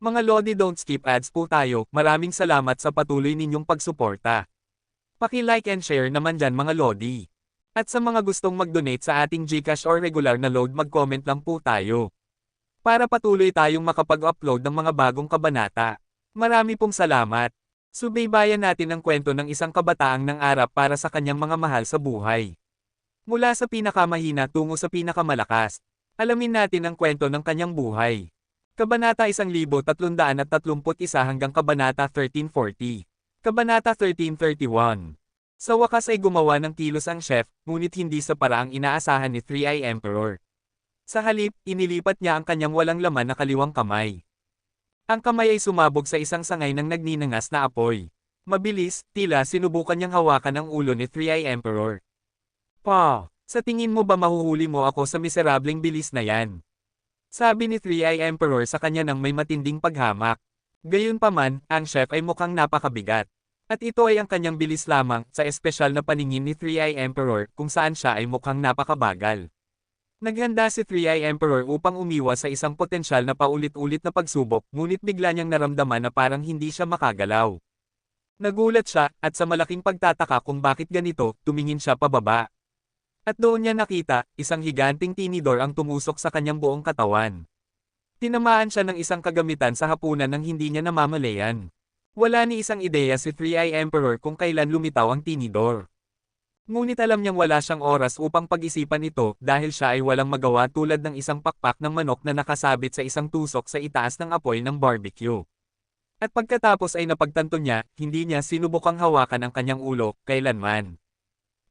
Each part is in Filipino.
Mga Lodi, don't skip ads po tayo. Maraming salamat sa patuloy ninyong pagsuporta. Paki-like and share naman dyan mga Lodi. At sa mga gustong mag-donate sa ating GCash or regular na load, mag-comment lang po tayo. Para patuloy tayong makapag-upload ng mga bagong kabanata. Marami pong salamat. Subaybayan natin ang kwento ng isang kabataang nangarap para sa kanyang mga mahal sa buhay. Mula sa pinakamahina tungo sa pinakamalakas. Alamin natin ang kwento ng kanyang buhay. Kabanata 1331 hanggang Kabanata 1340. Kabanata 1331. Sa wakas ay gumawa ng kilos ang chef, ngunit hindi sa paraang inaasahan ni Three-Eye Emperor. Sa halip, inilipat niya ang kanyang walang laman na kaliwang kamay. Ang kamay ay sumabog sa isang sangay ng nagninangas na apoy. Mabilis, tila sinubukan niyang hawakan ang ulo ni Three-Eye Emperor. "Pa, sa tingin mo ba mahuhuli mo ako sa miserableng bilis na yan?" Sabi ni Three-Eye Emperor sa kanya nang may matinding paghamak. Gayunpaman, ang chef ay mukhang napakabigat. At ito ay ang kanyang bilis lamang sa espesyal na paningin ni Three-Eye Emperor kung saan siya ay mukhang napakabagal. Naghanda si Three-Eye Emperor upang umiwas sa isang potensyal na paulit-ulit na pagsubok, ngunit bigla niyang naramdaman na parang hindi siya makagalaw. Nagulat siya, at sa malaking pagtataka kung bakit ganito, tumingin siya pababa. At doon niya nakita, isang higanting tinidor ang tumusok sa kanyang buong katawan. Tinamaan siya ng isang kagamitan sa hapunan nang hindi niya namamalayan. Wala ni isang ideya si Three-Eye Emperor kung kailan lumitaw ang tinidor. Ngunit alam niyang wala siyang oras upang pag-isipan ito dahil siya ay walang magawa tulad ng isang pakpak ng manok na nakasabit sa isang tusok sa itaas ng apoy ng barbecue. At pagkatapos ay napagtanto niya, hindi niya sinubukang hawakan ang kanyang ulo, kailanman.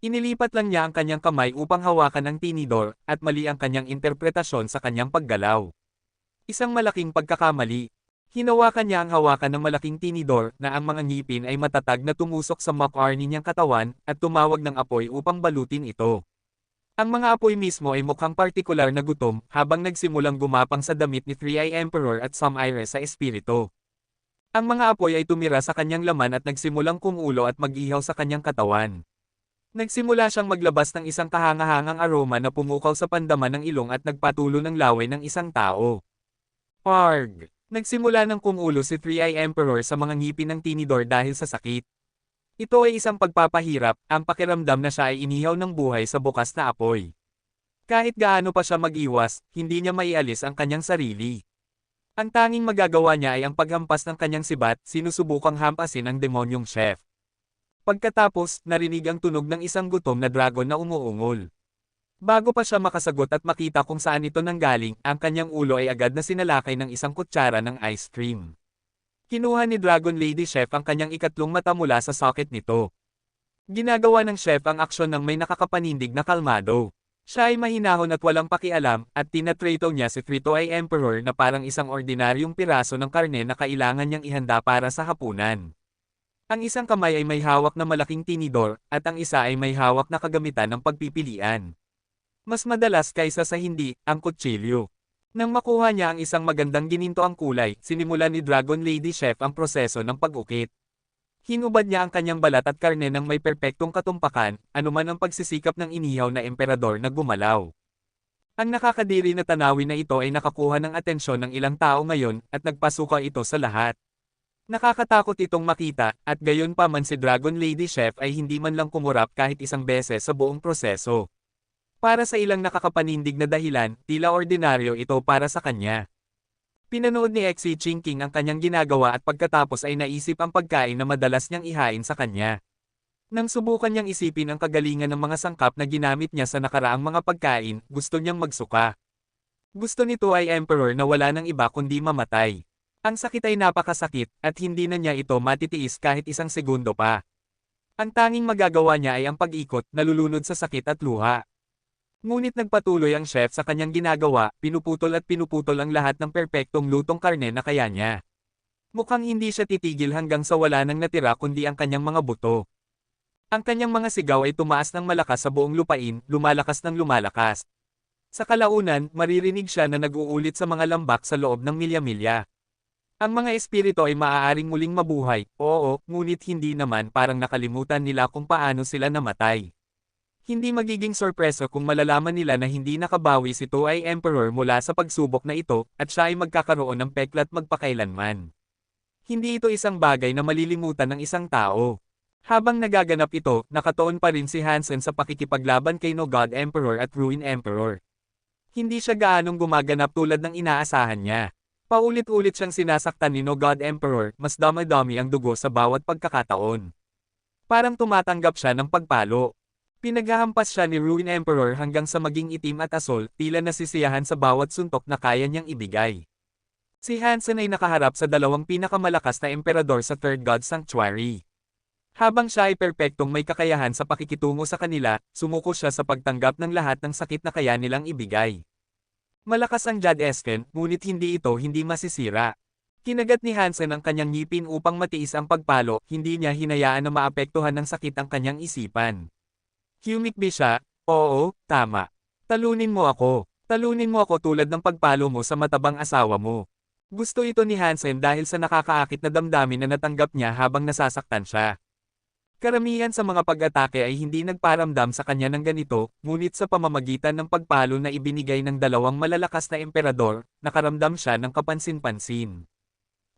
Inilipat lang niya ang kanyang kamay upang hawakan ang tinidor, at mali ang kanyang interpretasyon sa kanyang paggalaw. Isang malaking pagkakamali. Hinawakan niya ang hawakan ng malaking tinidor na ang mga ngipin ay matatag na tumusok sa macaroni niyang katawan at tumawag ng apoy upang balutin ito. Ang mga apoy mismo ay mukhang partikular na gutom habang nagsimulang gumapang sa damit ni Three-Eye Emperor at sumaire sa espiritu. Ang mga apoy ay tumira sa kanyang laman at nagsimulang kumulo at mag-ihaw sa kanyang katawan. Nagsimula siyang maglabas ng isang kahangahangang aroma na pumukaw sa pandaman ng ilong at nagpatulo ng laway ng isang tao. Arg! Nagsimula ng kumulo si Three-Eye Emperor sa mga ngipin ng tinidor dahil sa sakit. Ito ay isang pagpapahirap, ang pakiramdam na siya ay inihaw ng buhay sa bukas na apoy. Kahit gaano pa siya mag-iwas, hindi niya maialis ang kanyang sarili. Ang tanging magagawa niya ay ang paghampas ng kanyang sibat, sinusubukang hampasin ang demonyong chef. Pagkatapos, narinig ang tunog ng isang gutom na dragon na umuungol. Bago pa siya makasagot at makita kung saan ito nanggaling, ang kanyang ulo ay agad na sinalakay ng isang kutsara ng ice cream. Kinuha ni Dragon Lady Chef ang kanyang ikatlong mata mula sa socket nito. Ginagawa ng chef ang aksyon ng may nakakapanindig na kalmado. Siya ay mahinahon at walang pakialam, at tinatrato niya si Three-Eye Emperor na parang isang ordinaryong piraso ng karne na kailangan niyang ihanda para sa hapunan. Ang isang kamay ay may hawak na malaking tinidor, at ang isa ay may hawak na kagamitan ng pagpipilian. Mas madalas kaysa sa hindi, ang kutsilyo. Nang makuha niya ang isang magandang gininto ang kulay, sinimulan ni Dragon Lady Chef ang proseso ng pag-ukit. Hinubad niya ang kanyang balat at karne ng may perpektong katumpakan, anuman ang pagsisikap ng inihaw na emperador na gumalaw. Ang nakakadiri na tanawin na ito ay nakakuha ng atensyon ng ilang tao ngayon, at nagpasuka ito sa lahat. Nakakatakot itong makita, at gayon pa man si Dragon Lady Chef ay hindi man lang kumurap kahit isang beses sa buong proseso. Para sa ilang nakakapanindig na dahilan, tila ordinaryo ito para sa kanya. Pinanood ni Xi Jinping ang kanyang ginagawa at pagkatapos ay naisip ang pagkain na madalas niyang ihain sa kanya. Nang subukan niyang isipin ang kagalingan ng mga sangkap na ginamit niya sa nakaraang mga pagkain, gusto niyang magsuka. Gusto nito ay Emperor na wala ng iba kundi mamatay. Ang sakit ay napakasakit, at hindi na niya ito matitiis kahit isang segundo pa. Ang tanging magagawa niya ay ang pag-ikot, nalulunod sa sakit at luha. Ngunit nagpatuloy ang chef sa kanyang ginagawa, pinuputol at pinuputol ang lahat ng perpektong lutong karne na kaya niya. Mukhang hindi siya titigil hanggang sa wala nang natira kundi ang kanyang mga buto. Ang kanyang mga sigaw ay tumaas ng malakas sa buong lupain, lumalakas ng lumalakas. Sa kalaunan, maririnig siya na nag-uulit sa mga lambak sa loob ng milya-milya. Ang mga espiritu ay maaaring muling mabuhay, oo, ngunit hindi naman, parang nakalimutan nila kung paano sila namatay. Hindi magiging sorpreso kung malalaman nila na hindi nakabawi si Toei Emperor mula sa pagsubok na ito, at siya ay magkakaroon ng peklat magpakailanman. Hindi ito isang bagay na malilimutan ng isang tao. Habang nagaganap ito, nakatuon pa rin si Hansen sa pakikipaglaban kay No God Emperor at Ruin Emperor. Hindi siya gaanong gumaganap tulad ng inaasahan niya. Paulit-ulit siyang sinasaktan ni No God Emperor, mas dami-dami ang dugo sa bawat pagkakataon. Parang tumatanggap siya ng pagpalo. Pinaghahampas siya ni Ruin Emperor hanggang sa maging itim at asol, tila nasisiyahan sa bawat suntok na kaya niyang ibigay. Si Hansen ay nakaharap sa dalawang pinakamalakas na emperador sa Third God Sanctuary. Habang siya ay perpektong may kakayahan sa pakikitungo sa kanila, sumuko siya sa pagtanggap ng lahat ng sakit na kaya nilang ibigay. Malakas ang Jadesken, ngunit hindi masisira. Kinagat ni Hansen ang kanyang ngipin upang matiis ang pagpalo, hindi niya hinayaan na maapektuhan ng sakit ang kanyang isipan. Humikbi siya, oo, tama. Talunin mo ako. Talunin mo ako tulad ng pagpalo mo sa matabang asawa mo. Gusto ito ni Hansen dahil sa nakakaakit na damdamin na natanggap niya habang nasasaktan siya. Karamihan sa mga pag-atake ay hindi nagparamdam sa kanya ng ganito, ngunit sa pamamagitan ng pagpalo na ibinigay ng dalawang malalakas na emperador, nakaramdam siya ng kapansin-pansin.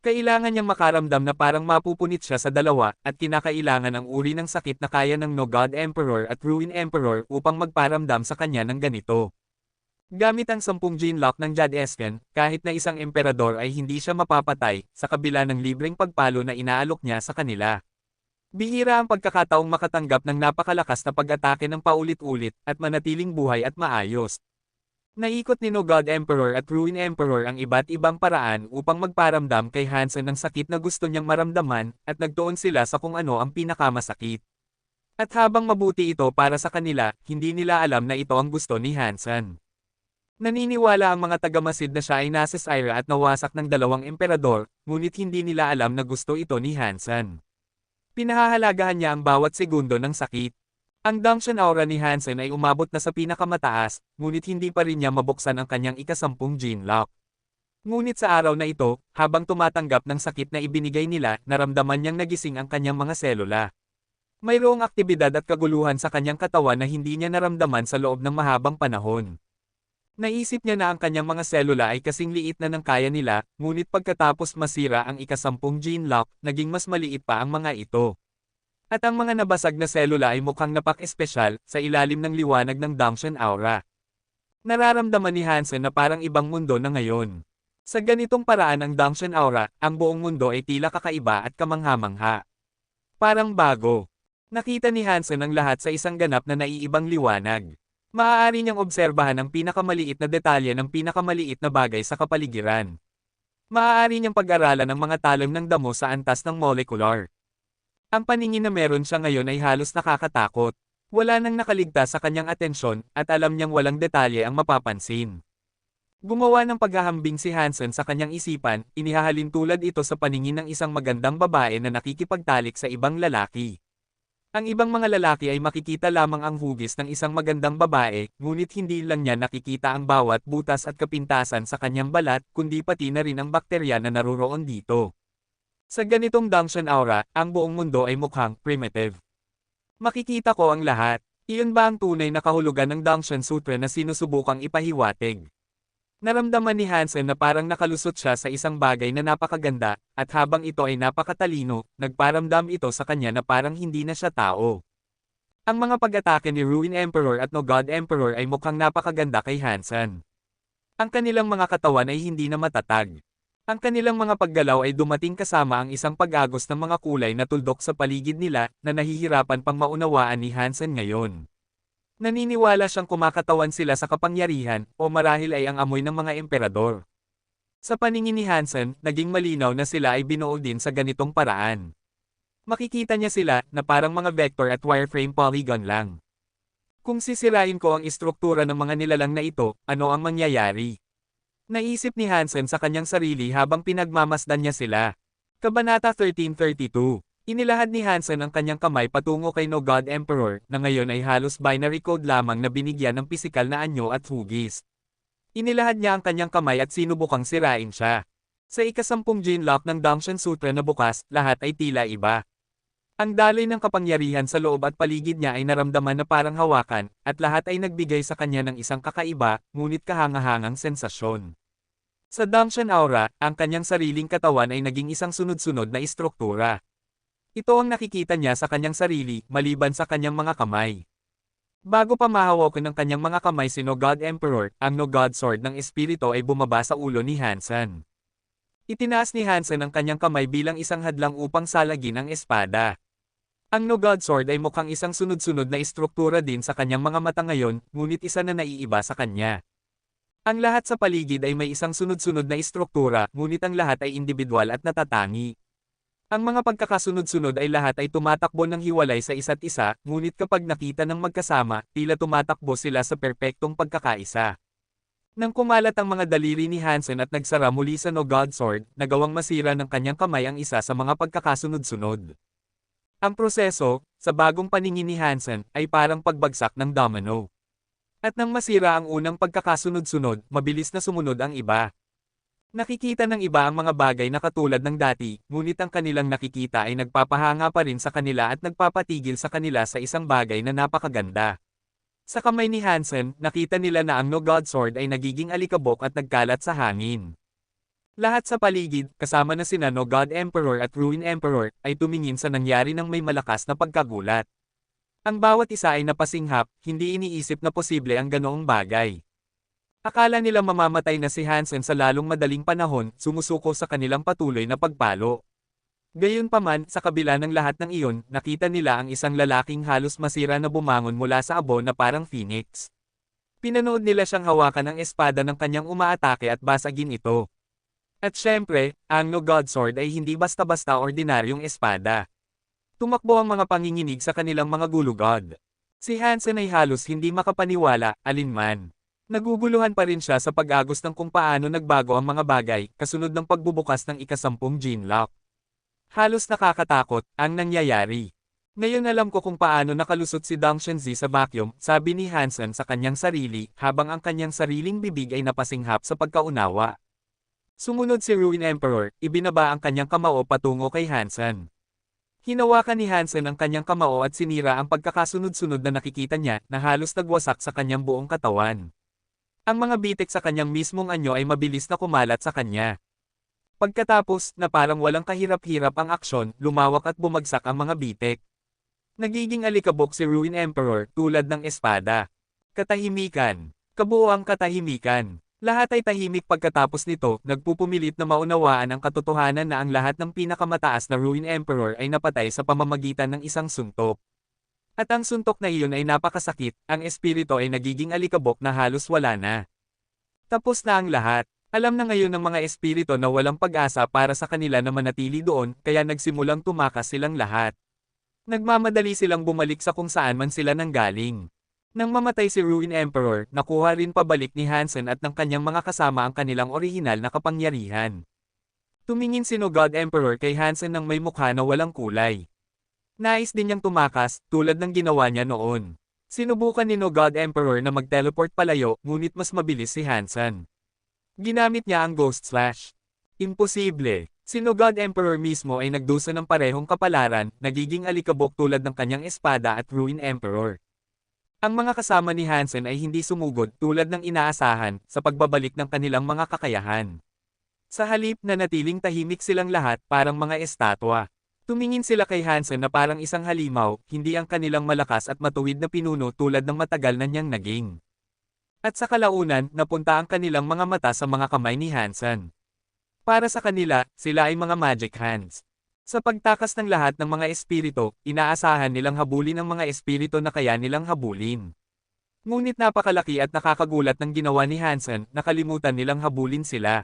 Kailangan niyang makaramdam na parang mapupunit siya sa dalawa, at kinakailangan ang uri ng sakit na kaya ng No God Emperor at Ruin Emperor upang magparamdam sa kanya ng ganito. Gamit ang 10 Genlock ng Jadesken, kahit na isang emperador ay hindi siya mapapatay, sa kabila ng libreng pagpalo na inaalok niya sa kanila. Bihira ang pagkakataong makatanggap ng napakalakas na pag-atake ng paulit-ulit, at manatiling buhay at maayos. Naikot ni No God Emperor at Ruin Emperor ang iba't ibang paraan upang magparamdam kay Hansen ng sakit na gusto niyang maramdaman, at nagtuon sila sa kung ano ang pinakamasakit. At habang mabuti ito para sa kanila, hindi nila alam na ito ang gusto ni Hansen. Naniniwala ang mga tagamasid na siya ay nasa Syra at nawasak ng dalawang emperador, ngunit hindi nila alam na gusto ito ni Hansen. Pinahahalagahan niya ang bawat segundo ng sakit. Ang Dangshan Aura ni Hansen ay umabot na sa pinakamataas, ngunit hindi pa rin niya mabuksan ang kanyang ika-10 Genlock. Ngunit sa araw na ito, habang tumatanggap ng sakit na ibinigay nila, naramdaman niyang nagising ang kanyang mga selula. Mayroong aktibidad at kaguluhan sa kanyang katawan na hindi niya naramdaman sa loob ng mahabang panahon. Naisip niya na ang kanyang mga selula ay kasing liit na ng kaya nila, ngunit pagkatapos masira ang ika-10 Genlock, naging mas maliit pa ang mga ito. At ang mga nabasag na selula ay mukhang napak-espesyal, sa ilalim ng liwanag ng Dangshan Aura. Nararamdaman ni Hansen na parang ibang mundo na ngayon. Sa ganitong paraan ang Dangshan Aura, ang buong mundo ay tila kakaiba at kamangha-mangha. Parang bago. Nakita ni Hansen ang lahat sa isang ganap na naiibang liwanag. Maaari niyang obserbahan ang pinakamaliit na detalye ng pinakamaliit na bagay sa kapaligiran. Maaari niyang pag-aralan ang mga talim ng damo sa antas ng molekular. Ang paningin na meron siya ngayon ay halos nakakatakot. Wala nang nakaligtas sa kanyang atensyon, at alam niyang walang detalye ang mapapansin. Gumawa ng paghahambing si Hansen sa kanyang isipan, inihahalin tulad ito sa paningin ng isang magandang babae na nakikipagtalik sa ibang lalaki. Ang ibang mga lalaki ay makikita lamang ang hugis ng isang magandang babae, ngunit hindi lang niya nakikita ang bawat butas at kapintasan sa kanyang balat, kundi pati na rin ang bakterya na naroroon dito. Sa ganitong Dangshan Aura, ang buong mundo ay mukhang primitive. Makikita ko ang lahat. Iyon ba ang tunay na kahulugan ng Dangshan Sutra na sinusubukang ipahiwatig? Naramdaman ni Hansen na parang nakalusot siya sa isang bagay na napakaganda, at habang ito ay napakatalino, nagparamdam ito sa kanya na parang hindi na siya tao. Ang mga pag-atake ni Ruin Emperor at No God Emperor ay mukhang napakaganda kay Hansen. Ang kanilang mga katawan ay hindi na matatag. Ang kanilang mga paggalaw ay dumating kasama ang isang pag-agos ng mga kulay na tuldok sa paligid nila, na nahihirapan pang maunawaan ni Hansen ngayon. Naniniwala siyang kumakatawan sila sa kapangyarihan, o marahil ay ang amoy ng mga emperador. Sa paningin ni Hansen, naging malinaw na sila ay binuo din sa ganitong paraan. Makikita niya sila, na parang mga vector at wireframe polygon lang. Kung sisirain ko ang istruktura ng mga nilalang na ito, ano ang mangyayari? Naisip ni Hansen sa kanyang sarili habang pinagmamasdan niya sila. Kabanata 1332. Inilahad ni Hansen ang kanyang kamay patungo kay No God Emperor, na ngayon ay halos binary code lamang na binigyan ng pisikal na anyo at hugis. Inilahad niya ang kanyang kamay at sinubukang sirain siya. Sa ika-10 Genlock ng Dangshan Sutra na bukas, lahat ay tila iba. Ang daloy ng kapangyarihan sa loob at paligid niya ay naramdaman na parang hawakan, at lahat ay nagbigay sa kanya ng isang kakaiba, ngunit kahangahangang sensasyon. Sa Dangshan Aura, ang kanyang sariling katawan ay naging isang sunod-sunod na istruktura. Ito ang nakikita niya sa kanyang sarili, maliban sa kanyang mga kamay. Bago pa mahawakan ng kanyang mga kamay si No God Emperor, ang No God Sword ng espiritu ay bumaba sa ulo ni Hansen. Itinaas ni Hansen ang kanyang kamay bilang isang hadlang upang salagin ang espada. Ang No God Sword ay mukhang isang sunod-sunod na istruktura din sa kanyang mga mata ngayon, ngunit isa na naiiba sa kanya. Ang lahat sa paligid ay may isang sunod-sunod na istruktura, ngunit ang lahat ay individual at natatangi. Ang mga pagkakasunod-sunod ay lahat ay tumatakbo ng hiwalay sa isa't isa, ngunit kapag nakita ng magkasama, tila tumatakbo sila sa perpektong pagkakaisa. Nang kumalat ang mga daliri ni Hansen at nagsara muli sa No God Sword, nagawang masira ng kanyang kamay ang isa sa mga pagkakasunod-sunod. Ang proseso, sa bagong paningin ni Hansen, ay parang pagbagsak ng domino. At nang masira ang unang pagkakasunod-sunod, mabilis na sumunod ang iba. Nakikita ng iba ang mga bagay na katulad ng dati, ngunit ang kanilang nakikita ay nagpapahanga pa rin sa kanila at nagpapatigil sa kanila sa isang bagay na napakaganda. Sa kamay ni Hansen, nakita nila na ang No God Sword ay nagiging alikabok at nagkalat sa hangin. Lahat sa paligid, kasama na sina No God Emperor at Ruin Emperor, ay tumingin sa nangyari ng may malakas na pagkagulat. Ang bawat isa ay napasinghap, hindi iniisip na posible ang ganoong bagay. Akala nila mamamatay na si Hansen sa lalong madaling panahon, sumusuko sa kanilang patuloy na pagpalo. Gayunpaman, sa kabila ng lahat ng iyon, nakita nila ang isang lalaking halos masira na bumangon mula sa abo na parang phoenix. Pinanood nila siyang hawakan ng espada ng kanyang umaatake at basagin ito. At syempre, ang No God Sword ay hindi basta-basta ordinaryong espada. Tumakbo ang mga panginginig sa kanilang mga gulugod. Si Hansen ay halos hindi makapaniwala, alinman. Naguguluhan pa rin siya sa pag-agos ng kung paano nagbago ang mga bagay, kasunod ng pagbubukas ng ika-10 gene lock. Halos nakakatakot, ang nangyayari. Ngayon alam ko kung paano nakalusot si Dang Shenzi sa vacuum, sabi ni Hansen sa kanyang sarili, habang ang kanyang sariling bibig ay napasinghap sa pagkaunawa. Sumunod si Ruin Emperor, ibinaba ang kanyang kamao patungo kay Hansen. Hinawakan ni Hansen ang kanyang kamao at sinira ang pagkakasunod-sunod na nakikita niya na halos nagwasak sa kanyang buong katawan. Ang mga bitik sa kanyang mismong anyo ay mabilis na kumalat sa kanya. Pagkatapos, na parang walang kahirap-hirap ang aksyon, lumawak at bumagsak ang mga bitik. Nagiging alikabok si Ruin Emperor tulad ng espada. Katahimikan. Kabuoang katahimikan. Lahat ay tahimik pagkatapos nito, nagpupumilit na maunawaan ang katotohanan na ang lahat ng pinakamataas na Ruin Emperor ay napatay sa pamamagitan ng isang suntok. At ang suntok na iyon ay napakasakit, ang espiritu ay nagiging alikabok na halos wala na. Tapos na ang lahat. Alam na ngayon ng mga espiritu na walang pag-asa para sa kanila na manatili doon, kaya nagsimulang tumakas silang lahat. Nagmamadali silang bumalik sa kung saan man sila nanggaling. Nang mamatay si Ruin Emperor, nakuha rin pabalik ni Hansen at ng kanyang mga kasama ang kanilang orihinal na kapangyarihan. Tumingin si No God Emperor kay Hansen ng may mukha na walang kulay. Nais din niyang tumakas, tulad ng ginawa niya noon. Sinubukan ni No God Emperor na mag-teleport palayo, ngunit mas mabilis si Hansen. Ginamit niya ang Ghost Slash. Imposible. Si No God Emperor mismo ay nagdusa ng parehong kapalaran, nagiging alikabok tulad ng kanyang espada at Ruin Emperor. Ang mga kasama ni Hansen ay hindi sumugod tulad ng inaasahan sa pagbabalik ng kanilang mga kakayahan. Sa halip na natiling tahimik silang lahat parang mga estatwa. Tumingin sila kay Hansen na parang isang halimaw, hindi ang kanilang malakas at matuwid na pinuno tulad ng matagal na niyang naging. At sa kalaunan, napunta ang kanilang mga mata sa mga kamay ni Hansen. Para sa kanila, sila ay mga magic hands. Sa pagtakas ng lahat ng mga espiritu, inaasahan nilang habulin ang mga espiritu na kaya nilang habulin. Ngunit napakalaki at nakakagulat ng ginawa ni Hansen, nakalimutan nilang habulin sila.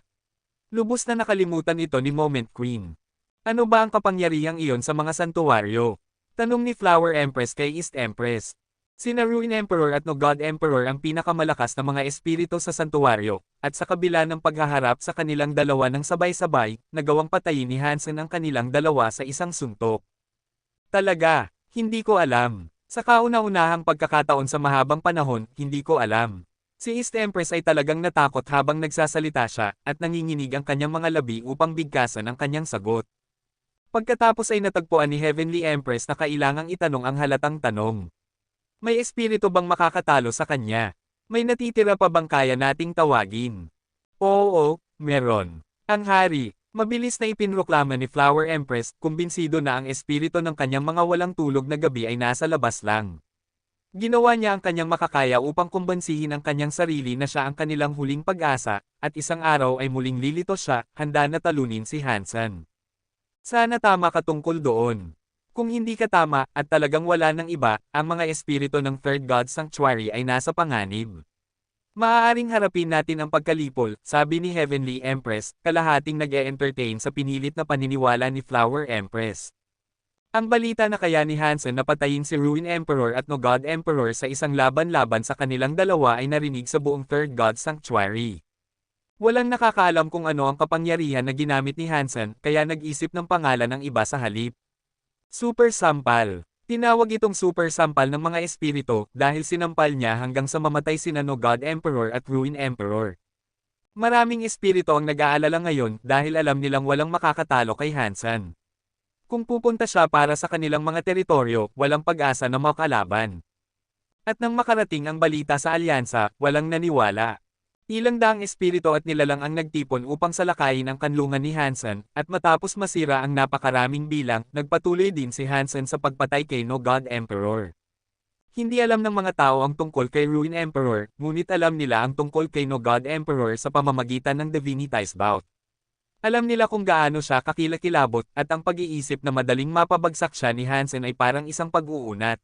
Lubos na nakalimutan ito ni Moment Queen. Ano ba ang kapangyarihang iyon sa mga santuwaryo? Tanong ni Flower Empress kay East Empress. Sina Ruin Emperor at No God Emperor ang pinakamalakas na mga espiritu sa santuwaryo, at sa kabila ng paghaharap sa kanilang dalawa ng sabay-sabay, nagawang patayin ni Hansen ang kanilang dalawa sa isang suntok. Talaga, hindi ko alam. Sa kauna-unahang pagkakataon sa mahabang panahon, hindi ko alam. Si East Empress ay talagang natakot habang nagsasalita siya, at nanginginig ang kanyang mga labi upang bigkasan ang kanyang sagot. Pagkatapos ay natagpuan ni Heavenly Empress na kailangang itanong ang halatang tanong. May espiritu bang makakatalo sa kanya? May natitira pa bang kaya nating tawagin? Oo, meron. Ang hari, mabilis na ipinroklama ni Flower Empress, kumbinsido na ang espiritu ng kanyang mga walang tulog na gabi ay nasa labas lang. Ginawa niya ang kanyang makakaya upang kumbansihin ang kanyang sarili na siya ang kanilang huling pag-asa, at isang araw ay muling lilito siya, handa na talunin si Hansen. Sana tama ka tungkol doon. Kung hindi ka tama, at talagang wala ng iba, ang mga espiritu ng Third God Sanctuary ay nasa panganib. Maaaring harapin natin ang pagkalipol, sabi ni Heavenly Empress, kalahating nag-e-entertain sa pinilit na paniniwala ni Flower Empress. Ang balita na kaya ni Hansen na patayin si Ruin Emperor at No God Emperor sa isang laban-laban sa kanilang dalawa ay narinig sa buong Third God Sanctuary. Walang nakakaalam kung ano ang kapangyarihan na ginamit ni Hansen, kaya nag-isip ng pangalan ng iba sa halip. Super Sampal. Tinawag itong Super Sampal ng mga espiritu dahil sinampal niya hanggang sa mamatay sina No God Emperor at Ruin Emperor. Maraming espiritu ang nag-aalala ngayon dahil alam nilang walang makakatalo kay Hansen. Kung pupunta siya para sa kanilang mga teritoryo, walang pag-asa na makalaban. At nang makarating ang balita sa alyansa, walang naniwala. Ilang daang espiritu at nilalang ang nagtipon upang salakayin ang kanlungan ni Hansen, at matapos masira ang napakaraming bilang, nagpatuloy din si Hansen sa pagpatay kay No God Emperor. Hindi alam ng mga tao ang tungkol kay Ruin Emperor, ngunit alam nila ang tungkol kay No God Emperor sa pamamagitan ng Divinitized Bout. Alam nila kung gaano siya kakilakilabot, at ang pag-iisip na madaling mapabagsak siya ni Hansen ay parang isang pag-uunat.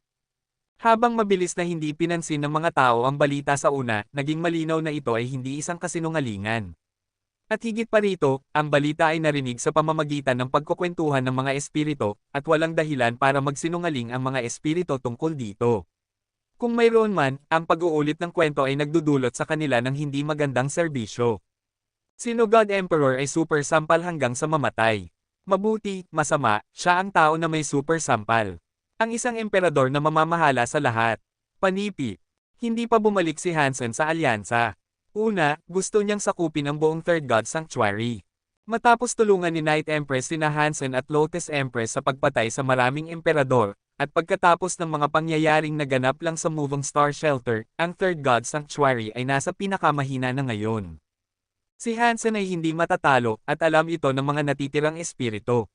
Habang mabilis na hindi pinansin ng mga tao ang balita sa una, naging malinaw na ito ay hindi isang kasinungalingan. At higit pa rito, ang balita ay narinig sa pamamagitan ng pagkukwentuhan ng mga espiritu, at walang dahilan para magsinungaling ang mga espiritu tungkol dito. Kung mayroon man, ang pag-uulit ng kwento ay nagdudulot sa kanila ng hindi magandang serbisyo. Si No God Emperor ay super sampal hanggang sa mamatay. Mabuti, masama, siya ang tao na may super sampal. Ang isang emperador na mamamahala sa lahat. Panipi. Hindi pa bumalik si Hansen sa alyansa. Una, gusto niyang sakupin ang buong Third God Sanctuary. Matapos tulungan ni Night Empress sina Hansen at Lotus Empress sa pagpatay sa maraming emperador, at pagkatapos ng mga pangyayaring naganap lang sa Moving Star Shelter, ang Third God Sanctuary ay nasa pinakamahina na ngayon. Si Hansen ay hindi matatalo, at alam ito ng mga natitirang espiritu.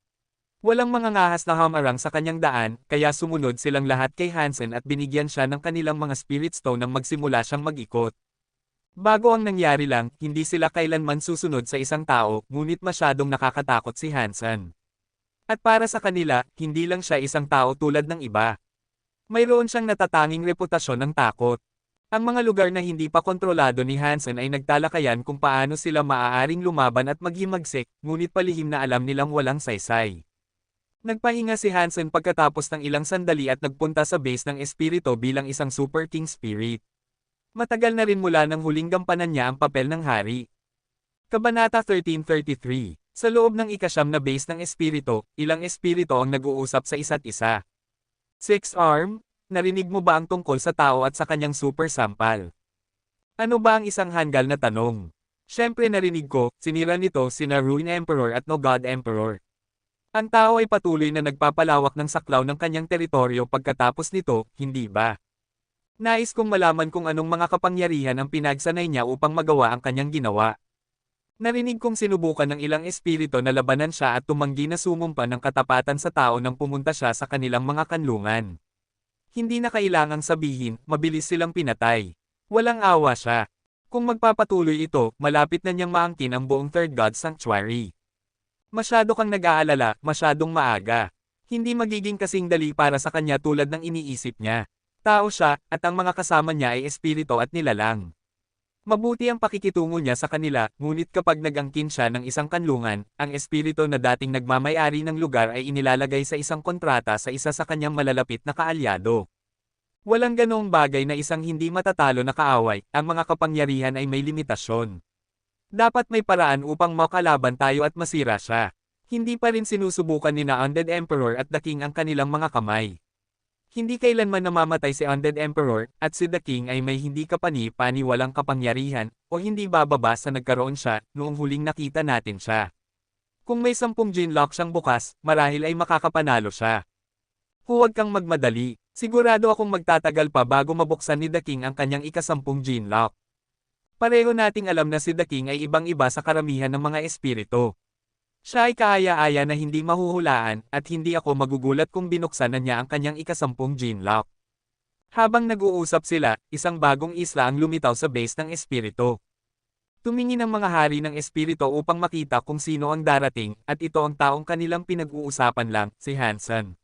Walang mga ngahas na hamarang sa kanyang daan, kaya sumunod silang lahat kay Hansen at binigyan siya ng kanilang mga Spirit Stone nang magsimula siyang mag-ikot. Bago ang nangyari lang, hindi sila kailanman susunod sa isang tao, ngunit masyadong nakakatakot si Hansen. At para sa kanila, hindi lang siya isang tao tulad ng iba. Mayroon siyang natatanging reputasyon ng takot. Ang mga lugar na hindi pa kontrolado ni Hansen ay nagtalakayan kung paano sila maaaring lumaban at maghimagsik, ngunit palihim na alam nilang walang saysay. Nagpahinga si Hansen pagkatapos ng ilang sandali at nagpunta sa base ng espiritu bilang isang Super King Spirit. Matagal na rin mula nang huling gampanan niya ang papel ng hari. Kabanata 1333. Sa loob ng ikasyam na base ng espiritu, ilang espiritu ang nag-uusap sa isa't isa. Six Arm? Narinig mo ba ang tungkol sa tao at sa kanyang super sampal? Ano ba ang isang hanggal na tanong? Siyempre narinig ko, sinira nito sina Ruin Emperor at No God Emperor. Ang tao ay patuloy na nagpapalawak ng saklaw ng kanyang teritoryo pagkatapos nito, hindi ba? Nais kong malaman kung anong mga kapangyarihan ang pinagsanay niya upang magawa ang kanyang ginawa. Narinig kong sinubukan ng ilang espiritu na labanan siya at tumanggi na sumumpa ng katapatan sa tao nang pumunta siya sa kanilang mga kanlungan. Hindi na kailangang sabihin, mabilis silang pinatay. Walang awa siya. Kung magpapatuloy ito, malapit na niyang maangkin ang buong Third God Sanctuary. Masyado kang nag-aalala, masyadong maaga. Hindi magiging kasing dali para sa kanya tulad ng iniisip niya. Tao siya, at ang mga kasama niya ay espiritu at nilalang. Mabuti ang pakikitungo niya sa kanila, ngunit kapag nag-angkin siya ng isang kanlungan, ang espiritu na dating nagmamay-ari ng lugar ay inilalagay sa isang kontrata sa isa sa kanyang malalapit na kaalyado. Walang ganoong bagay na isang hindi matatalo na kaaway, ang mga kapangyarihan ay may limitasyon. Dapat may paraan upang makalaban tayo at masira siya. Hindi pa rin sinusubukan ni na Undead Emperor at The King ang kanilang mga kamay. Hindi kailanman namamatay si Undead Emperor, at si The King ay may hindi kapani-pani walang kapangyarihan, o hindi bababa sa nagkaroon siya, noong huling nakita natin siya. Kung may 10 gene lock siyang bukas, marahil ay makakapanalo siya. Huwag kang magmadali, sigurado akong magtatagal pa bago mabuksan ni The King ang kanyang ika-10 gene lock. Pareho nating alam na si The King ay ibang-iba sa karamihan ng mga espiritu. Siya ay kaaya-aya na hindi mahuhulaan at hindi ako magugulat kung binuksan na niya ang kanyang ika-10 gene lock. Habang nag-uusap sila, isang bagong isla ang lumitaw sa base ng espiritu. Tumingin ang mga hari ng espiritu upang makita kung sino ang darating at ito ang taong kanilang pinag-uusapan lang, si Hansen.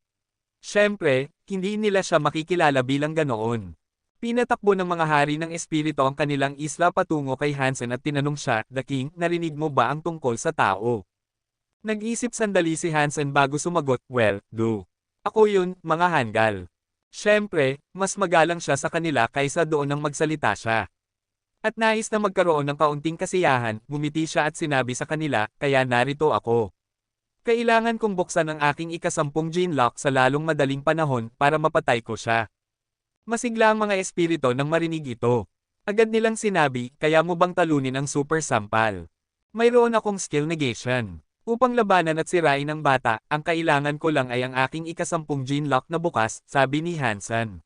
Siyempre, hindi nila siya makikilala bilang ganoon. Pinatakbo ng mga hari ng espiritu ang kanilang isla patungo kay Hansen at tinanong siya, "The King, narinig mo ba ang tungkol sa tao?" Nag-isip sandali si Hansen bago sumagot, "Well, do. Ako yun, mga Hangal." Siyempre, mas magalang siya sa kanila kaysa doon nang magsalita siya. At nais na magkaroon ng kaunting kasiyahan, ngumiti siya at sinabi sa kanila, "Kaya narito ako. Kailangan kong buksan ang aking ika-10 gene lock sa lalong madaling panahon para mapatay ko siya." Masigla ang mga espiritu nang marinig ito. Agad nilang sinabi, "Kaya mo bang talunin ang super sampal? Mayroon akong skill negation. Upang labanan at sirain ang bata, ang kailangan ko lang ay ang aking ika-10 gene lock na bukas," sabi ni Hansen.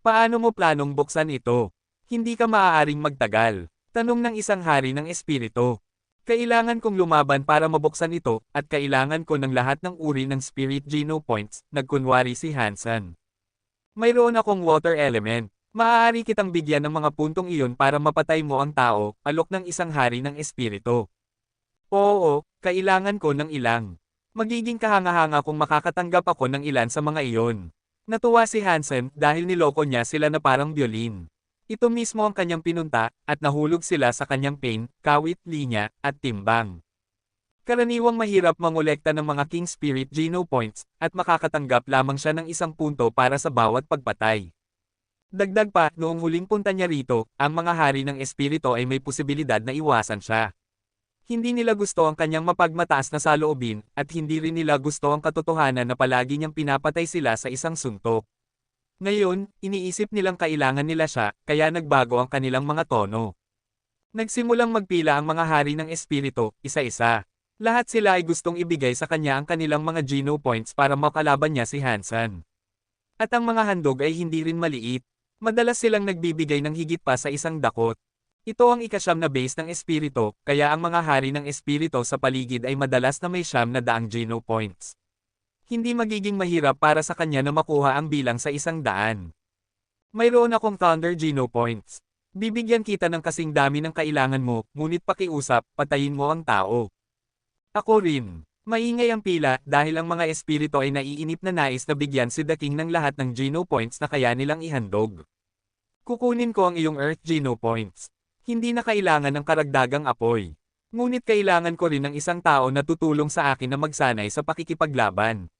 "Paano mo planong buksan ito? Hindi ka maaaring magtagal," tanong ng isang hari ng espiritu. "Kailangan kong lumaban para mabuksan ito, at kailangan ko ng lahat ng uri ng spirit geno points," nagkunwari si Hansen. "Mayroon akong water element. Maaari kitang bigyan ng mga puntong iyon para mapatay mo ang tao," alok ng isang hari ng espiritu. "Oo, kailangan ko ng ilang. Magiging kahanga-hanga kung makakatanggap ako ng ilan sa mga iyon." Natuwa si Hansen dahil niloko niya sila na parang violin. Ito mismo ang kanyang pinunta, at nahulog sila sa kanyang pain, kawit, linya, at timbang. Karaniwang mahirap mangolekta ng mga King Spirit Geno Points, at makakatanggap lamang siya ng 1 punto para sa bawat pagpatay. Dagdag pa, noong huling punta niya rito, ang mga hari ng espiritu ay may posibilidad na iwasan siya. Hindi nila gusto ang kanyang mapagmataas na saloobin, at hindi rin nila gusto ang katotohanan na palagi niyang pinapatay sila sa isang suntok. Ngayon, iniisip nilang kailangan nila siya, kaya nagbago ang kanilang mga tono. Nagsimulang magpila ang mga hari ng espiritu, isa-isa. Lahat sila ay gustong ibigay sa kanya ang kanilang mga Geno points para makalaban niya si Hansen. At ang mga handog ay hindi rin maliit. Madalas silang nagbibigay ng higit pa sa isang dakot. Ito ang ika-9 na base ng espiritu, kaya ang mga hari ng espiritu sa paligid ay madalas na may 900 Geno points. Hindi magiging mahirap para sa kanya na makuha ang bilang sa 100. "Mayroon akong Thunder Geno points. Bibigyan kita ng kasing dami ng kailangan mo, ngunit pakiusap, patayin mo ang tao." "Ako rin." Maingay ang pila dahil ang mga espiritu ay naiinip na nais na bigyan si The King ng lahat ng Geno points na kaya nilang ihandog. "Kukunin ko ang iyong Earth Geno points. Hindi na kailangan ng karagdagang apoy. Ngunit kailangan ko rin ng isang tao na tutulong sa akin na magsanay sa pakikipaglaban."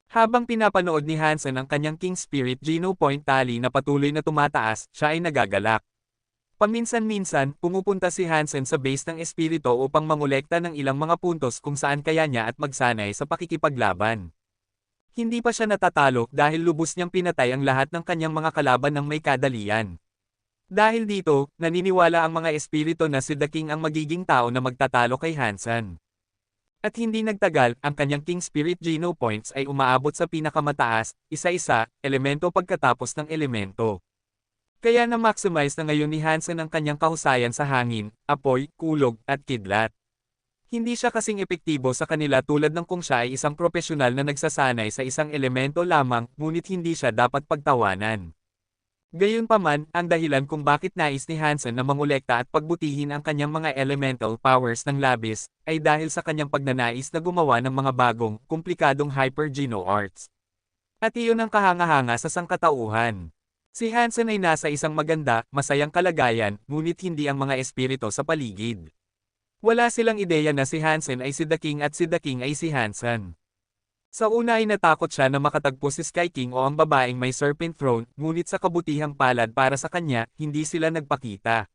Habang pinapanood ni Hansen ang kanyang King Spirit Geno Point tally na patuloy na tumataas, siya ay nagagalak. Paminsan-minsan, pumupunta si Hansen sa base ng espiritu upang mangolekta ng ilang mga puntos kung saan kaya niya at magsanay sa pakikipaglaban. Hindi pa siya natatalo dahil lubos niyang pinatay ang lahat ng kanyang mga kalaban ng may kadalian. Dahil dito, naniniwala ang mga espiritu na si The King ang magiging tao na magtatalo kay Hansen. At hindi nagtagal, ang kanyang King Spirit Geno Points ay umaabot sa pinakamataas, isa-isa, elemento pagkatapos ng elemento. Kaya na-maximize na ngayon ni Hansen ang kanyang kahusayan sa hangin, apoy, kulog, at kidlat. Hindi siya kasing epektibo sa kanila tulad ng kung siya ay isang profesional na nagsasanay sa isang elemento lamang, ngunit hindi siya dapat pagtawanan. Gayunpaman, ang dahilan kung bakit nais ni Hansen na mangolekta at pagbutihin ang kanyang mga elemental powers ng labis, ay dahil sa kanyang pagnanais na gumawa ng mga bagong, komplikadong hyper-geno arts. At iyon ang kahanga-hanga sa sangkatauhan. Si Hansen ay nasa isang maganda, masayang kalagayan, ngunit hindi ang mga espiritu sa paligid. Wala silang ideya na si Hansen ay si The King at si The King ay si Hansen. Sa una ay natakot siya na makatagpo si Sky King o ang babaeng may serpent throne, ngunit sa kabutihang palad para sa kanya, hindi sila nagpakita.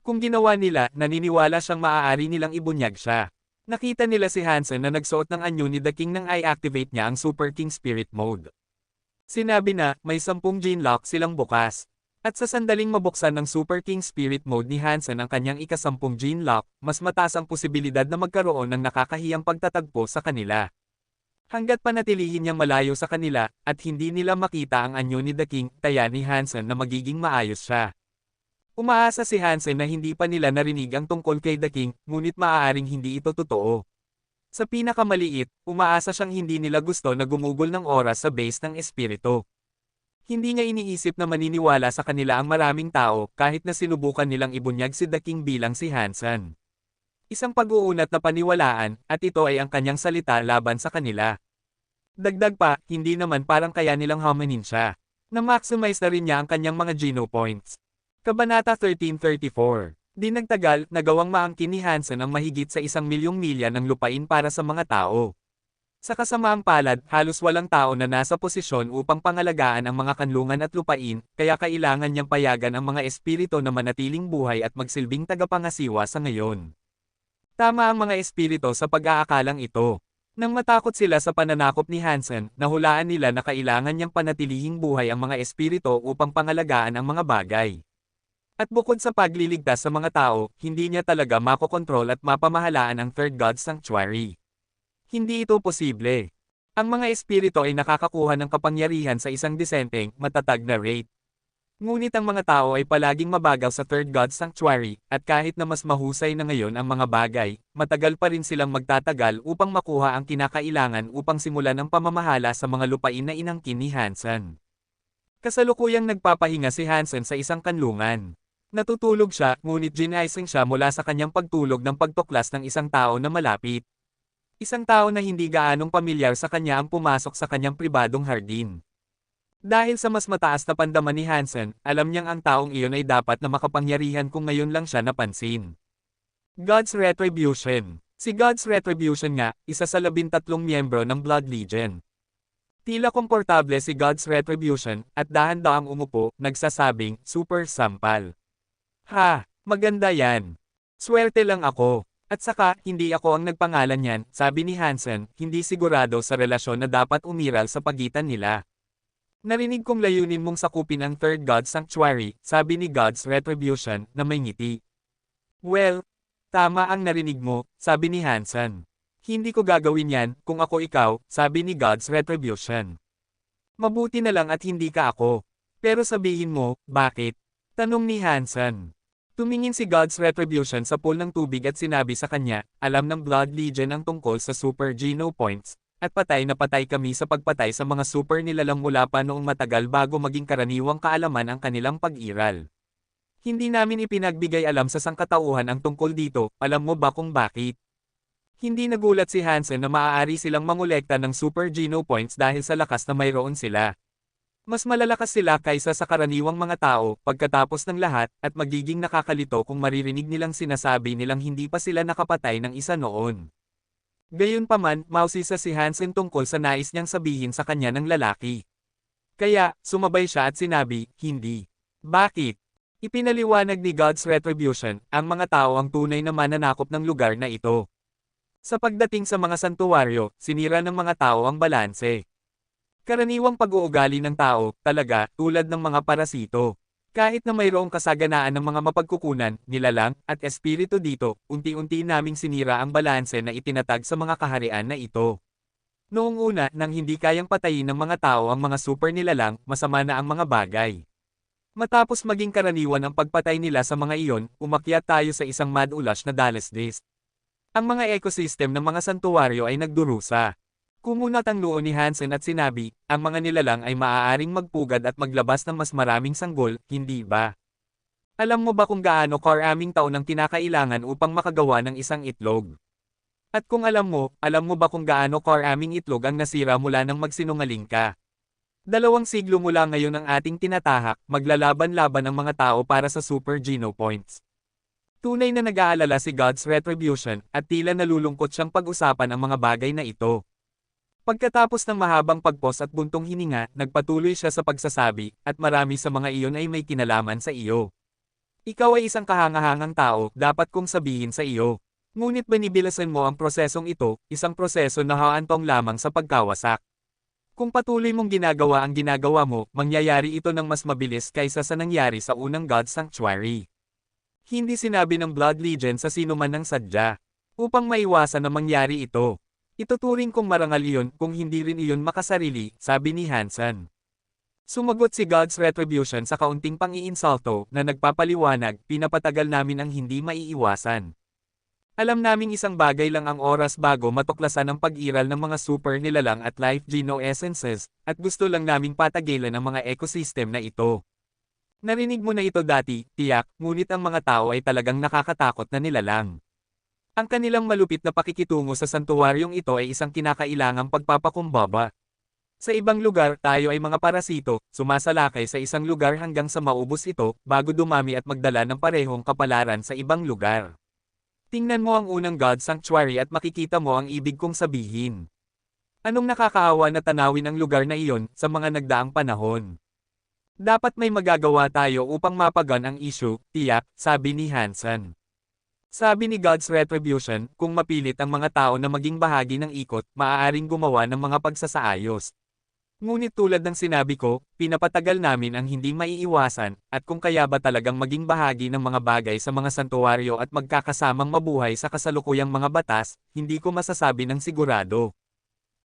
Kung ginawa nila, naniniwala siyang maaari nilang ibunyag siya. Nakita nila si Hansen na nagsuot ng anyo ni The King nang i-activate niya ang Super King Spirit Mode. Sinabi na, may 10 gene lock silang bukas. At sa sandaling mabuksan ng Super King Spirit Mode ni Hansen ang kanyang ika-10 Gene Lock, mas mataas ang posibilidad na magkaroon ng nakakahiyang pagtatagpo sa kanila. Hanggat panatilihin niyang malayo sa kanila, at hindi nila makita ang anyo ni The King, taya ni Hansen na magiging maayos siya. Umaasa si Hansen na hindi pa nila narinig ang tungkol kay The King, ngunit maaaring hindi ito totoo. Sa pinakamaliit, umaasa siyang hindi nila gusto na gumugol ng oras sa base ng espiritu. Hindi niya iniisip na maniniwala sa kanila ang maraming tao kahit na sinubukan nilang ibunyag si The King bilang si Hansen. Isang pag-uunat na paniwalaan, at ito ay ang kanyang salita laban sa kanila. Dagdag pa, hindi naman parang kaya nilang hamanin siya. Na-maximize na rin niya ang kanyang mga Geno points. Kabanata 1334. Di nagtagal, nagawang maangkin ni Hansen ang mahigit sa 1,000,000 milya ng lupain para sa mga tao. Sa kasamaang palad, halos walang tao na nasa posisyon upang pangalagaan ang mga kanlungan at lupain, kaya kailangan niyang payagan ang mga espiritu na manatiling buhay at magsilbing tagapangasiwa sa ngayon. Tama ang mga espiritu sa pag-aakalang ito. Nang matakot sila sa pananakop ni Hansen, nahulaan nila na kailangan niyang panatilihing buhay ang mga espiritu upang pangalagaan ang mga bagay. At bukod sa pagliligtas sa mga tao, hindi niya talaga makokontrol at mapamahalaan ang Third God Sanctuary. Hindi ito posible. Ang mga espiritu ay nakakakuha ng kapangyarihan sa isang disenteng, matatag na rate. Ngunit ang mga tao ay palaging mabagal sa Third God Sanctuary, at kahit na mas mahusay na ngayon ang mga bagay, matagal pa rin silang magtatagal upang makuha ang kinakailangan upang simulan ang pamamahala sa mga lupain na inangkin ni Hansen. Kasalukuyang nagpapahinga si Hansen sa isang kanlungan. Natutulog siya, ngunit ginising siya mula sa kanyang pagtulog ng pagtuklas ng isang tao na malapit. Isang tao na hindi gaanong pamilyar sa kanya ang pumasok sa kanyang pribadong hardin. Dahil sa mas mataas na pandaman ni Hansen, alam niyang ang taong iyon ay dapat na makapangyarihan kung ngayon lang siya napansin. God's Retribution. Si God's Retribution nga, isa sa 13 miyembro ng Blood Legion. Tila komportable si God's Retribution, at dahan-dahang umupo, nagsasabing, super sampal. Ha, maganda yan. Swerte lang ako. At saka, hindi ako ang nagpangalan niyan, sabi ni Hansen, hindi sigurado sa relasyon na dapat umiral sa pagitan nila. Narinig kong layunin mong sakupin ang Third God Sanctuary, sabi ni God's Retribution, na may ngiti. Well, tama ang narinig mo, sabi ni Hansen. Hindi ko gagawin yan, kung ako ikaw, sabi ni God's Retribution. Mabuti na lang at hindi ka ako. Pero sabihin mo, bakit? Tanong ni Hansen. Tumingin si God's Retribution sa pool ng tubig at sinabi sa kanya, alam ng Blood Legion ang tungkol sa Super Geno Points, at patay na patay kami sa pagpatay sa mga super nilalang mula pa noong matagal bago maging karaniwang kaalaman ang kanilang pag-iral. Hindi namin ipinagbigay alam sa sangkatauhan ang tungkol dito, alam mo ba kung bakit? Hindi nagulat si Hansen na maaari silang mangolekta ng Super Geno Points dahil sa lakas na mayroon sila. Mas malalakas sila kaysa sa karaniwang mga tao, pagkatapos ng lahat, at magiging nakakalito kung maririnig nilang sinasabi nilang hindi pa sila nakapatay ng isa noon. Gayunpaman, mausisa si Hansen tungkol sa nais niyang sabihin sa kanya ng lalaki. Kaya, sumabay siya at sinabi, hindi. Bakit? Ipinaliwanag ni God's Retribution, ang mga tao ang tunay na mananakop ng lugar na ito. Sa pagdating sa mga santuwaryo, sinira ng mga tao ang balanse. Karaniwang pag-uugali ng tao, talaga, tulad ng mga parasito. Kahit na mayroong kasaganaan ng mga mapagkukunan, nilalang, at espiritu dito, unti-unti naming sinira ang balanse na itinatag sa mga kaharian na ito. Noong una, nang hindi kayang patayin ng mga tao ang mga super nilalang, masama na ang mga bagay. Matapos maging karaniwan ang pagpatay nila sa mga iyon, umakyat tayo sa isang mad-ulash na Dalesdist. Ang mga ecosystem ng mga santuwaryo ay nagdurusa. Kumunat ang noo ni Hansen at sinabi, ang mga nilalang ay maaaring magpugad at maglabas ng mas maraming sanggol, hindi ba? Alam mo ba kung gaano karaming taon ang kinakailangan upang makagawa ng isang itlog? At kung alam mo ba kung gaano karaming itlog ang nasira mula nang magsinungaling ka? 2 siglo mula ngayon ang ating tinatahak, maglalaban-laban ang mga tao para sa Super Geno Points. Tunay na nag-aalala si God's Retribution, at tila nalulungkot siyang pag-usapan ang mga bagay na ito. Pagkatapos ng mahabang pagpos at buntong hininga, nagpatuloy siya sa pagsasabi, at marami sa mga iyon ay may kinalaman sa iyo. Ikaw ay isang kahangahangang tao, dapat kong sabihin sa iyo. Ngunit binibilasan mo ang prosesong ito, isang proseso na haantong lamang sa pagkawasak. Kung patuloy mong ginagawa ang ginagawa mo, mangyayari ito ng mas mabilis kaysa sa nangyari sa unang God Sanctuary. Hindi sinabi ng Blood Legion sa sino man ng sadya. Upang maiwasan na mangyari ito. Ituturing kong marangal iyon kung hindi rin iyon makasarili, sabi ni Hansen. Sumagot si God's Retribution sa kaunting pang-iinsulto na nagpapaliwanag, pinapatagal namin ang hindi maiiwasan. Alam naming isang bagay lang ang oras bago matuklasan ang pag-iral ng mga super nilalang at life geno essences, at gusto lang naming patagilan ang mga ecosystem na ito. Narinig mo na ito dati, tiyak, ngunit ang mga tao ay talagang nakakatakot na nilalang. Ang kanilang malupit na pakikitungo sa santuwaryong ito ay isang kinakailangang pagpapakumbaba. Sa ibang lugar, tayo ay mga parasito, sumasalakay sa isang lugar hanggang sa maubos ito, bago dumami at magdala ng parehong kapalaran sa ibang lugar. Tingnan mo ang unang God Sanctuary at makikita mo ang ibig kong sabihin. Anong nakakaawa na tanawin ang lugar na iyon sa mga nagdaang panahon? Dapat may magagawa tayo upang mapagan ang issue, tiyak, sabi ni Hansen. Sabi ni God's Retribution, kung mapilit ang mga tao na maging bahagi ng ikot, maaaring gumawa ng mga pagsasaayos. Ngunit tulad ng sinabi ko, pinapatagal namin ang hindi maiiwasan, at kung kaya ba talagang maging bahagi ng mga bagay sa mga santuwaryo at magkakasamang mabuhay sa kasalukuyang mga batas, hindi ko masasabi ng sigurado.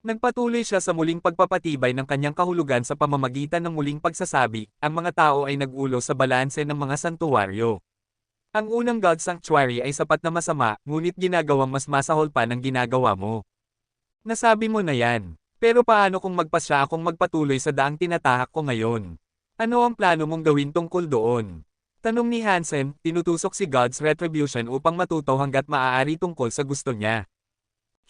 Nagpatuloy siya sa muling pagpapatibay ng kanyang kahulugan sa pamamagitan ng muling pagsasabi, ang mga tao ay nag-ulo sa balanse ng mga santuwaryo. Ang unang God Sanctuary ay sapat na masama, ngunit ginagawang mas masahol pa ng ginagawa mo. Nasabi mo na yan. Pero paano kung magpasya akong magpatuloy sa daang tinatahak ko ngayon? Ano ang plano mong gawin tungkol doon? Tanong ni Hansen, tinutusok si God's Retribution upang matuto hanggat maaari tungkol sa gusto niya.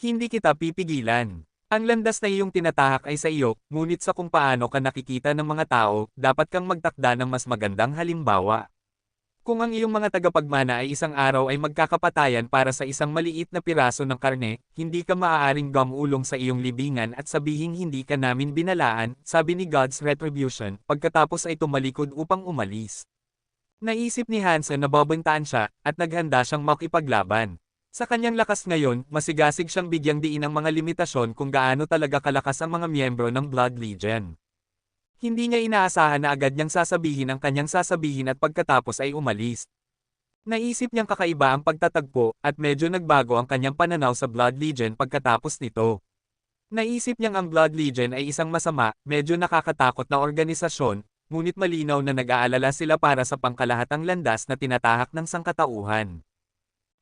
Hindi kita pipigilan. Ang landas na iyong tinatahak ay sa iyo, ngunit sa kung paano ka nakikita ng mga tao, dapat kang magtakda ng mas magandang halimbawa. Kung ang iyong mga tagapagmana ay isang araw ay magkakapatayan para sa isang maliit na piraso ng karne, hindi ka maaaring gamulong sa iyong libingan at sabihing hindi ka namin binalaan, sabi ni God's Retribution, pagkatapos ay tumalikod upang umalis. Naisip ni Hansen na babantaan siya, at naghanda siyang makipaglaban. Sa kanyang lakas ngayon, masigasig siyang bigyang diin ang mga limitasyon kung gaano talaga kalakas ang mga miyembro ng Blood Legion. Hindi niya inaasahan na agad niyang sasabihin ang kanyang sasabihin at pagkatapos ay umalis. Naisip niyang kakaiba ang pagtatagpo, at medyo nagbago ang kanyang pananaw sa Blood Legion pagkatapos nito. Naisip niyang ang Blood Legion ay isang masama, medyo nakakatakot na organisasyon, ngunit malinaw na nag-aalala sila para sa pangkalahatang landas na tinatahak ng sangkatauhan.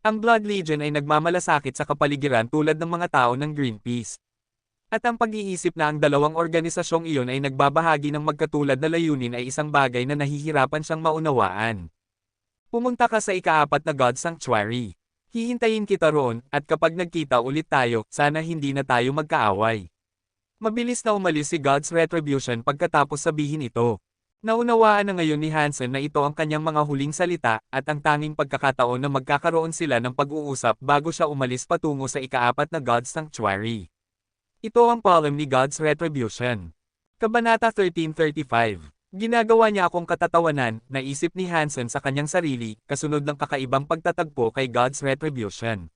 Ang Blood Legion ay nagmamalasakit sa kapaligiran tulad ng mga tao ng Greenpeace. At ang pag-iisip na ang dalawang organisasyong iyon ay nagbabahagi ng magkatulad na layunin ay isang bagay na nahihirapan siyang maunawaan. Pumunta ka sa ika-4 na God Sanctuary. Hihintayin kita roon, at kapag nagkita ulit tayo, sana hindi na tayo magkaaway. Mabilis na umalis si God's Retribution pagkatapos sabihin ito. Naunawaan na ngayon ni Hansen na ito ang kanyang mga huling salita, at ang tanging pagkakataon na magkakaroon sila ng pag-uusap bago siya umalis patungo sa ika-4 na God Sanctuary. Ito ang poem ni God's Retribution. Kabanata 1335. Ginagawa niya akong katatawanan, naisip ni Hansen sa kanyang sarili, kasunod ng kakaibang pagtatagpo kay God's Retribution.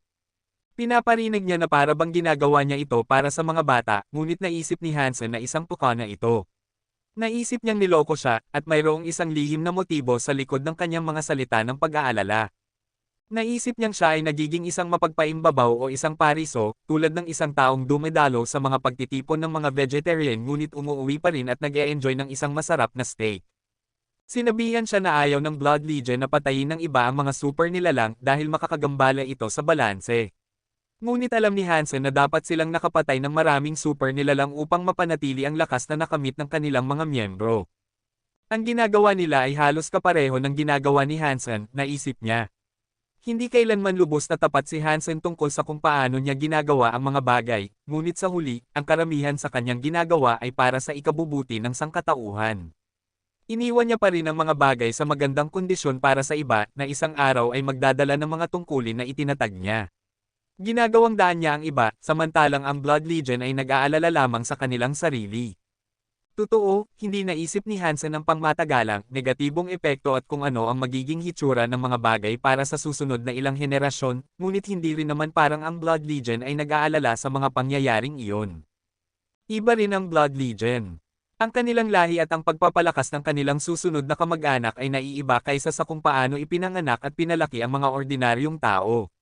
Pinaparinig niya na para bang ginagawa niya ito para sa mga bata, ngunit naisip ni Hansen na isang pukana ito. Naisip niyang niloko siya, at mayroong isang lihim na motibo sa likod ng kanyang mga salita ng pag-aalala. Naisip niyang siya ay nagiging isang mapagpaimbabaw o isang pariso, tulad ng isang taong dumedalo sa mga pagtitipon ng mga vegetarian ngunit umuwi pa rin at nag-e-enjoy ng isang masarap na steak. Sinabihan siya na ayaw ng Blood Legion na patayin ng iba ang mga super nilalang dahil makakagambala ito sa balanse. Ngunit alam ni Hansen na dapat silang nakapatay ng maraming super nilalang upang mapanatili ang lakas na nakamit ng kanilang mga miyembro. Ang ginagawa nila ay halos kapareho ng ginagawa ni Hansen, naisip niya. Hindi kailanman lubos na tapat si Hansen tungkol sa kung paano niya ginagawa ang mga bagay, ngunit sa huli, ang karamihan sa kanyang ginagawa ay para sa ikabubuti ng sangkatauhan. Iniwan niya pa rin ang mga bagay sa magandang kondisyon para sa iba na isang araw ay magdadala ng mga tungkulin na itinatag niya. Ginagawang daan niya ang iba, samantalang ang Blood Legion ay nag-aalala lamang sa kanilang sarili. Totoo, hindi naisip ni Hansen ang pangmatagalang, negatibong epekto at kung ano ang magiging hitsura ng mga bagay para sa susunod na ilang henerasyon, ngunit hindi rin naman parang ang Blood Legion ay nag-aalala sa mga pangyayaring iyon. Iba rin ang Blood Legion. Ang kanilang lahi at ang pagpapalakas ng kanilang susunod na kamag-anak ay naiiba kaysa sa kung paano ipinanganak at pinalaki ang mga ordinaryong tao.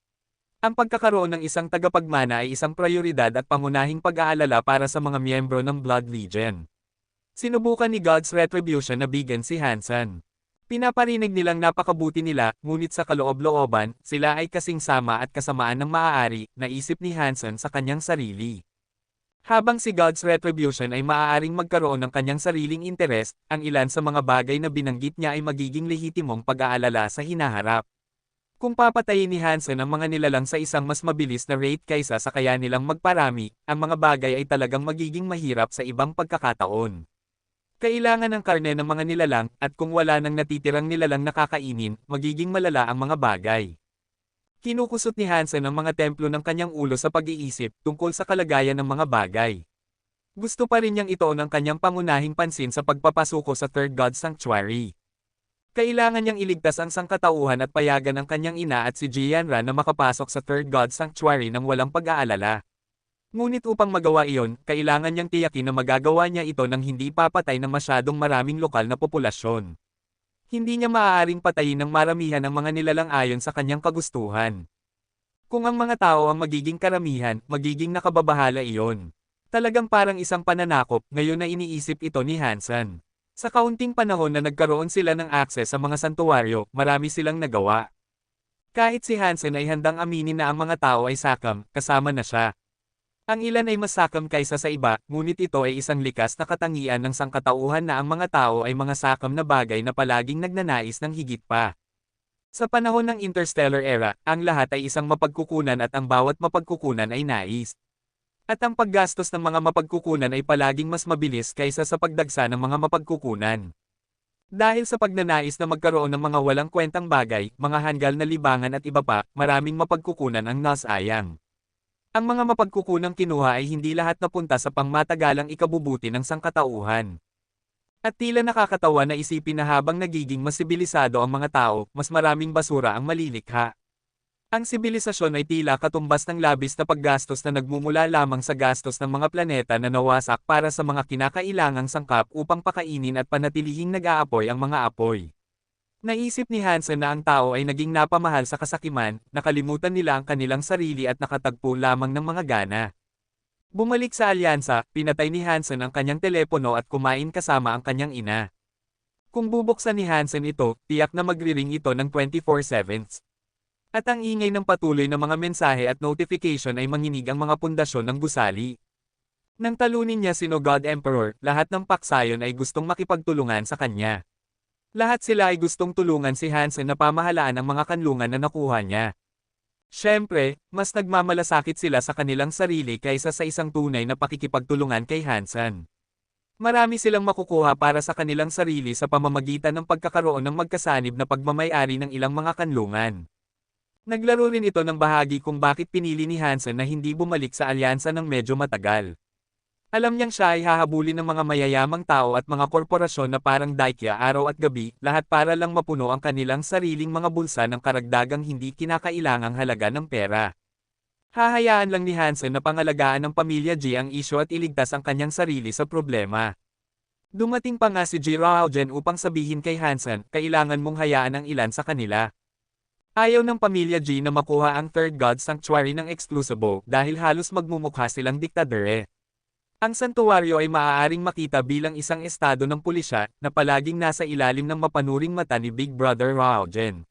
Ang pagkakaroon ng isang tagapagmana ay isang prioridad at pangunahing pag-aalala para sa mga miyembro ng Blood Legion. Sinubukan ni God's Retribution na bigyan si Hansen. Pinaparinig nilang napakabuti nila, ngunit sa kaloob-looban, sila ay kasing sama at kasamaan ng maaari, naisip ni Hansen sa kanyang sarili. Habang si God's Retribution ay maaaring magkaroon ng kanyang sariling interes, ang ilan sa mga bagay na binanggit niya ay magiging lehitimong pag-aalala sa hinaharap. Kung papatayin ni Hansen ang mga nilalang sa isang mas mabilis na rate kaysa sa kaya nilang magparami, ang mga bagay ay talagang magiging mahirap sa ibang pagkakataon. Kailangan ng karne ng mga nilalang, at kung wala nang natitirang nilalang nakakainin, magiging malala ang mga bagay. Kinukusot ni Hansen ang mga templo ng kanyang ulo sa pag-iisip tungkol sa kalagayan ng mga bagay. Gusto pa rin niyang itoon ang kanyang pangunahing pansin sa pagpapasuko sa Third God Sanctuary. Kailangan niyang iligtas ang sangkatauhan at payagan ang kanyang ina at si Jianra na makapasok sa Third God Sanctuary nang walang pag-aalala. Ngunit upang magawa iyon, kailangan niyang tiyakin na magagawa niya ito nang hindi papatay ng masyadong maraming lokal na populasyon. Hindi niya maaaring patayin ng maramihan ang mga nilalang ayon sa kanyang kagustuhan. Kung ang mga tao ang magiging karamihan, magiging nakababahala iyon. Talagang parang isang pananakop, ngayon na iniisip ito ni Hansen. Sa kaunting panahon na nagkaroon sila ng akses sa mga santuwaryo, marami silang nagawa. Kahit si Hansen ay handang aminin na ang mga tao ay sakam, kasama na siya. Ang ilan ay mas sakam kaysa sa iba, ngunit ito ay isang likas na katangian ng sangkatauhan na ang mga tao ay mga sakam na bagay na palaging nagnanais ng higit pa. Sa panahon ng Interstellar Era, ang lahat ay isang mapagkukunan at ang bawat mapagkukunan ay nais. At ang paggastos ng mga mapagkukunan ay palaging mas mabilis kaysa sa pagdagsa ng mga mapagkukunan. Dahil sa pagnanais na magkaroon ng mga walang kwentang bagay, mga hanggal na libangan at iba pa, maraming mapagkukunan ang nasayang. Ang mga mapagkukunang kinuha ay hindi lahat napunta sa pangmatagalang ikabubuti ng sangkatauhan. At tila nakakatawa na isipin na habang nagiging mas sibilisado ang mga tao, mas maraming basura ang malilikha. Ang sibilisasyon ay tila katumbas ng labis na paggastos na nagmumula lamang sa gastos ng mga planeta na nawasak para sa mga kinakailangang sangkap upang pakainin at panatilihing nag-aapoy ang mga apoy. Naisip ni Hansen na ang tao ay naging napamahal sa kasakiman, nakalimutan nila ang kanilang sarili at nakatagpo lamang ng mga gana. Bumalik sa alyansa, pinatay ni Hansen ang kanyang telepono at kumain kasama ang kanyang ina. Kung bubuksan ni Hansen ito, tiyak na magriring ito ng 24/7. At ang ingay ng patuloy na mga mensahe at notification ay manginig ang mga pundasyon ng gusali. Nang talunin niya sino God Emperor, lahat ng paksayon ay gustong makipagtulungan sa kanya. Lahat sila ay gustong tulungan si Hansen na pamahalaan ang mga kanlungan na nakuha niya. Siyempre, mas nagmamalasakit sila sa kanilang sarili kaysa sa isang tunay na pakikipagtulungan kay Hansen. Marami silang makukuha para sa kanilang sarili sa pamamagitan ng pagkakaroon ng magkasanib na pagmamay-ari ng ilang mga kanlungan. Naglaro rin ito ng bahagi kung bakit pinili ni Hansen na hindi bumalik sa alyansa ng medyo matagal. Alam niyang siya ay hahabulin ng mga mayayamang tao at mga korporasyon na parang daikya araw at gabi, lahat para lang mapuno ang kanilang sariling mga bulsa ng karagdagang hindi kinakailangang halaga ng pera. Hahayaan lang ni Hansen na pangalagaan ng pamilya G ang isyu at iligtas ang kanyang sarili sa problema. Dumating pa nga si G. Raogen upang sabihin kay Hansen, kailangan mong hayaan ang ilan sa kanila. Ayaw ng pamilya G na makuha ang Third God Sanctuary ng Exclusibo dahil halos magmumukha silang diktadore. Ang santuwaryo ay maaaring makita bilang isang estado ng pulisya na palaging nasa ilalim ng mapanuring mata ni Big Brother Raogen.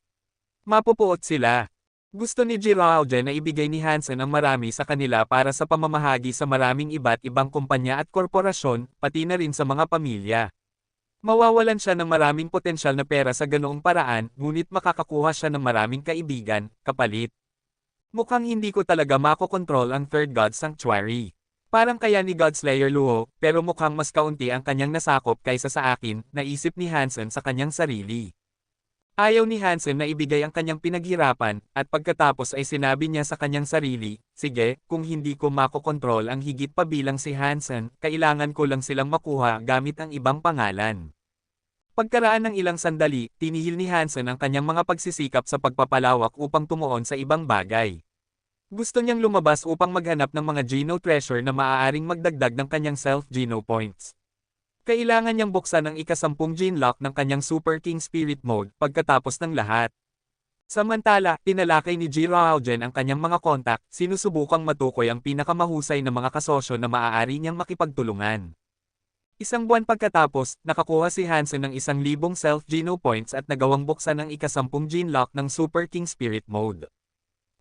Mapupuot sila. Gusto ni G. Raogen na ibigay ni Hansen ang marami sa kanila para sa pamamahagi sa maraming iba't ibang kumpanya at korporasyon, pati na rin sa mga pamilya. Mawawalan siya ng maraming potensyal na pera sa ganoong paraan, ngunit makakakuha siya ng maraming kaibigan, kapalit. Mukhang hindi ko talaga makokontrol ang Third God Sanctuary. Parang kaya ni Godslayer Luo, pero mukhang mas kaunti ang kanyang nasakop kaysa sa akin, naisip ni Hansen sa kanyang sarili. Ayaw ni Hansen na ibigay ang kanyang pinaghirapan, at pagkatapos ay sinabi niya sa kanyang sarili, sige, kung hindi ko makokontrol ang higit pa bilang si Hansen, kailangan ko lang silang makuha gamit ang ibang pangalan. Pagkaraan ng ilang sandali, tinihil ni Hansen ang kanyang mga pagsisikap sa pagpapalawak upang tumuon sa ibang bagay. Gusto niyang lumabas upang maghanap ng mga Geno treasure na maaaring magdagdag ng kanyang self-Geno points. Kailangan niyang buksan ang ika-10 Gene Lock ng kanyang Super King Spirit Mode pagkatapos ng lahat. Samantala, tinalakay ni Ji Raojen ang kanyang mga kontak, sinusubukang matukoy ang pinakamahusay na mga kasosyo na maaari niyang makipagtulungan. Isang buwan pagkatapos, nakakuha si Hansen ng 1,000 self-Geno points at nagawang buksan ang ika-10 Gene Lock ng Super King Spirit Mode.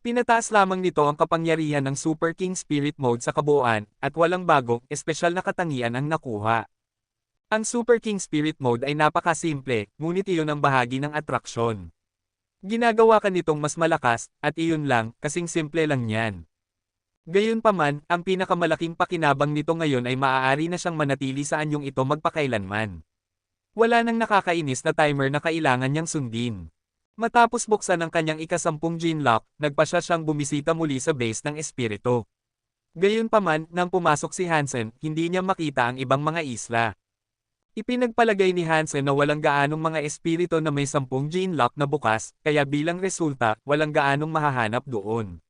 Pinataas lamang nito ang kapangyarihan ng Super King Spirit Mode sa kabuuan, at walang bagong, espesyal na katangian ang nakuha. Ang Super King Spirit Mode ay napakasimple, ngunit iyon ang bahagi ng atraksyon. Ginagawa ka nitong mas malakas, at iyon lang, kasing simple lang yan. Gayunpaman, ang pinakamalaking pakinabang nito ngayon ay maaari na siyang manatili sa anyong ito magpakailanman. Wala nang nakakainis na timer na kailangan niyang sundin. Matapos buksan ang kanyang ika-10 Gene Lock, nagpasya siyang bumisita muli sa base ng espiritu. Gayunpaman, nang pumasok si Hansen, hindi niya makita ang ibang mga isla. Ipinagpalagay ni Hansen na walang gaanong mga espiritu na may 10 Gene Lock na bukas, kaya bilang resulta, walang gaanong mahahanap doon.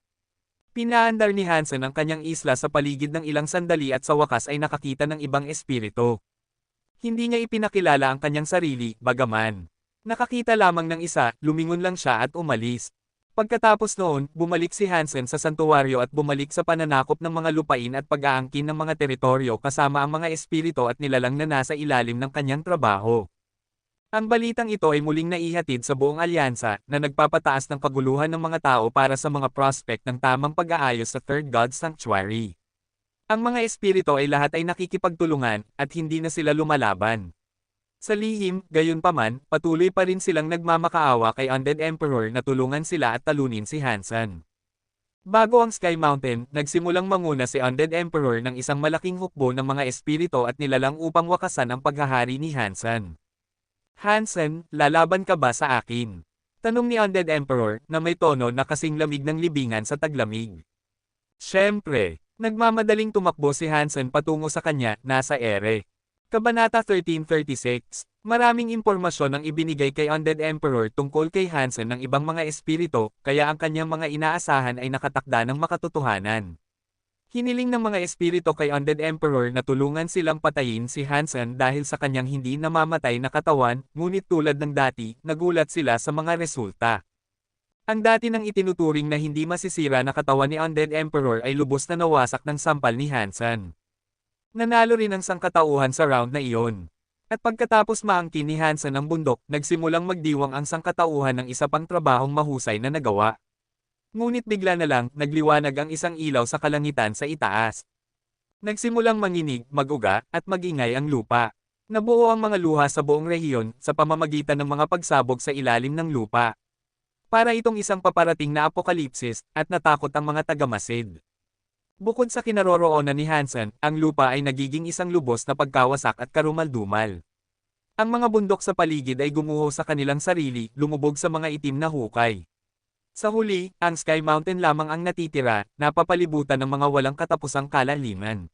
Pinaandar ni Hansen ang kanyang isla sa paligid ng ilang sandali at sa wakas ay nakakita ng ibang espiritu. Hindi niya ipinakilala ang kanyang sarili, bagaman nakakita lamang ng isa, lumingon lang siya at umalis. Pagkatapos noon, bumalik si Hansen sa santuwaryo at bumalik sa pananakop ng mga lupain at pag-aangkin ng mga teritoryo kasama ang mga espiritu at nilalang na nasa ilalim ng kanyang trabaho. Ang balitang ito ay muling naihatid sa buong alyansa na nagpapataas ng kaguluhan ng mga tao para sa mga prospect ng tamang pag-aayos sa Third God Sanctuary. Ang mga espiritu ay lahat ay nakikipagtulungan at hindi na sila lumalaban. Sa lihim, gayunpaman, patuloy pa rin silang nagmamakaawa kay Undead Emperor na tulungan sila at talunin si Hansen. Bago ang Sky Mountain, nagsimulang manguna si Undead Emperor ng isang malaking hukbo ng mga espiritu at nilalang upang wakasan ang paghahari ni Hansen. Hansen, lalaban ka ba sa akin? Tanong ni Undead Emperor, na may tono na kasing lamig ng libingan sa taglamig. Siyempre, nagmamadaling tumakbo si Hansen patungo sa kanya, nasa ere. Kabanata 1336, maraming impormasyon ang ibinigay kay Undead Emperor tungkol kay Hansen ng ibang mga espiritu, kaya ang kanyang mga inaasahan ay nakatakda ng makatotohanan. Hiniling ng mga espiritu kay Undead Emperor na tulungan silang patayin si Hansen dahil sa kanyang hindi namamatay na katawan, ngunit tulad ng dati, nagulat sila sa mga resulta. Ang dati nang itinuturing na hindi masisira na katawan ni Undead Emperor ay lubos na nawasak ng sampal ni Hansen. Nanalo rin ang sangkatauhan sa round na iyon. At pagkatapos maangkin ni Hansen ang bundok, nagsimulang magdiwang ang sangkatauhan ng isa pang trabahong mahusay na nagawa. Ngunit bigla na lang, nagliwanag ang isang ilaw sa kalangitan sa itaas. Nagsimulang manginig, mag-uga, at magingay ang lupa. Nabuo ang mga luha sa buong rehiyon, sa pamamagitan ng mga pagsabog sa ilalim ng lupa. Para itong isang paparating na apokalipsis, at natakot ang mga tagamasid. Bukod sa kinaroroonan ni Hansen, ang lupa ay nagiging isang lubos na pagkawasak at karumal-dumal. Ang mga bundok sa paligid ay gumuho sa kanilang sarili, lumubog sa mga itim na hukay. Sa huli, ang Sky Mountain lamang ang natitira, napapalibutan ng mga walang katapusang kalaliman.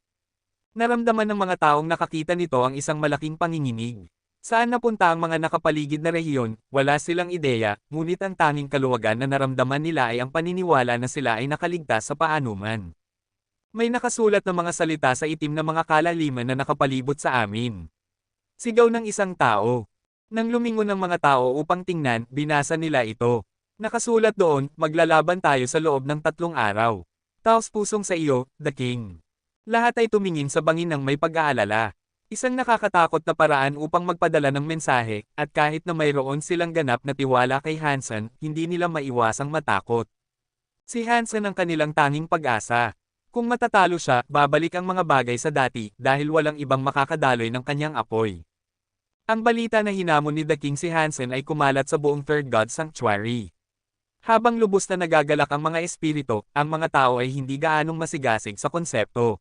Naramdaman ng mga taong nakakita nito ang isang malaking panginginig. Saan napunta ang mga nakapaligid na rehiyon, wala silang ideya, ngunit ang tanging kaluwagan na naramdaman nila ay ang paniniwala na sila ay nakaligtas sa paanuman. May nakasulat na mga salita sa itim na mga kalaliman na nakapalibot sa amin. Sigaw ng isang tao. Nang lumingon ng mga tao upang tingnan, binasa nila ito. Nakasulat doon, maglalaban tayo sa loob ng 3 araw. Taos pusong sa iyo, the king. Lahat ay tumingin sa bangin ng may pag-aalala. Isang nakakatakot na paraan upang magpadala ng mensahe, at kahit na mayroon silang ganap na tiwala kay Hansen, hindi nila maiwasang matakot. Si Hansen ang kanilang tanging pag-asa. Kung matatalo siya, babalik ang mga bagay sa dati, dahil walang ibang makakadaloy ng kanyang apoy. Ang balita na hinamon ni The King si Hansen ay kumalat sa buong Third God Sanctuary. Habang lubos na nagagalak ang mga espiritu, ang mga tao ay hindi gaanong masigasig sa konsepto.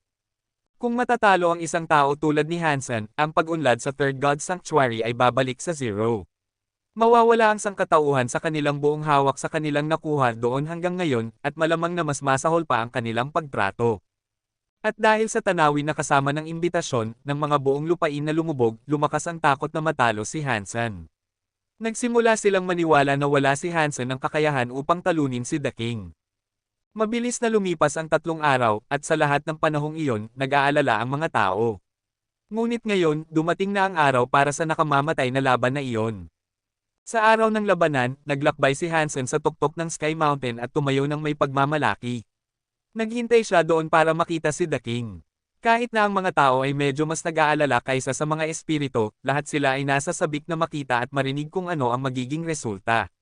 Kung matatalo ang isang tao tulad ni Hansen, ang pag-unlad sa Third God Sanctuary ay babalik sa zero. Mawawala ang sangkatauhan sa kanilang buong hawak sa kanilang nakuha doon hanggang ngayon, at malamang na mas masahol pa ang kanilang pagtrato. At dahil sa tanawin na kasama ng imbitasyon, ng mga buong lupain na lumubog, lumakas ang takot na matalo si Hansen. Nagsimula silang maniwala na wala si Hansen ang kakayahan upang talunin si The King. Mabilis na lumipas ang 3 araw, at sa lahat ng panahong iyon, nag-aalala ang mga tao. Ngunit ngayon, dumating na ang araw para sa nakamamatay na laban na iyon. Sa araw ng labanan, naglakbay si Hansen sa tuktok ng Sky Mountain at tumayo ng may pagmamalaki. Naghintay siya doon para makita si The King. Kahit na ang mga tao ay medyo mas nag-aalala kaysa sa mga espiritu, lahat sila ay nasa sabik na makita at marinig kung ano ang magiging resulta.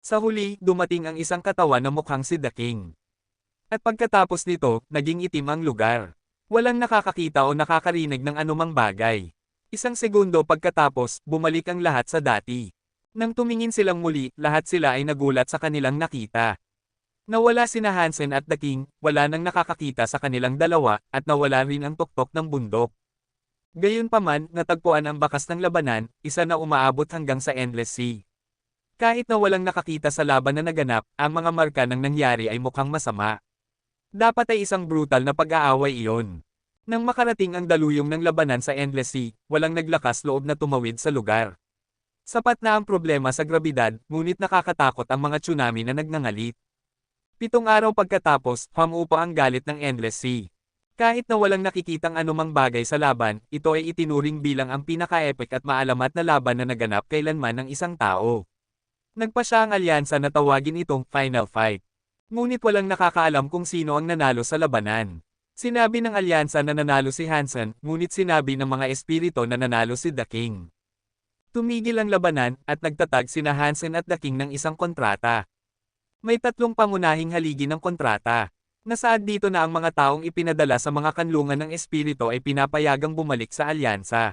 Sa huli, dumating ang isang katawan na mukhang si The King. At pagkatapos nito, naging itim ang lugar. Walang nakakakita o nakakarinig ng anumang bagay. Isang segundo pagkatapos, bumalik ang lahat sa dati. Nang tumingin silang muli, lahat sila ay nagulat sa kanilang nakita. Nawala sina Hansen at The King, wala nang nakakakita sa kanilang dalawa, at nawala rin ang tuktok ng bundok. Gayunpaman, natagpuan ang bakas ng labanan, isa na umaabot hanggang sa Endless Sea. Kahit na walang nakakita sa laban na naganap, ang mga marka ng nangyari ay mukhang masama. Dapat ay isang brutal na pag-aaway iyon. Nang makarating ang daluyong ng labanan sa Endless Sea, walang naglakas loob na tumawid sa lugar. Sapat na ang problema sa grabidad, ngunit nakakatakot ang mga tsunami na nagngangalit. 7 araw pagkatapos, humupa ang galit ng Endless Sea. Kahit na walang nakikitang anumang bagay sa laban, ito ay itinuring bilang ang pinaka-epic at maalamat na laban na naganap kailanman ng isang tao. Nagpa siya ang alyansa na tawagin itong Final Fight. Ngunit walang nakakaalam kung sino ang nanalo sa labanan. Sinabi ng alyansa na nanalo si Hansen, ngunit sinabi ng mga espiritu na nanalo si The King. Tumigil ang labanan, at nagtatag sina Hansen at The King ng isang kontrata. May 3 pangunahing haligi ng kontrata. Nasaad dito na ang mga taong ipinadala sa mga kanlungan ng espiritu ay pinapayagang bumalik sa alyansa.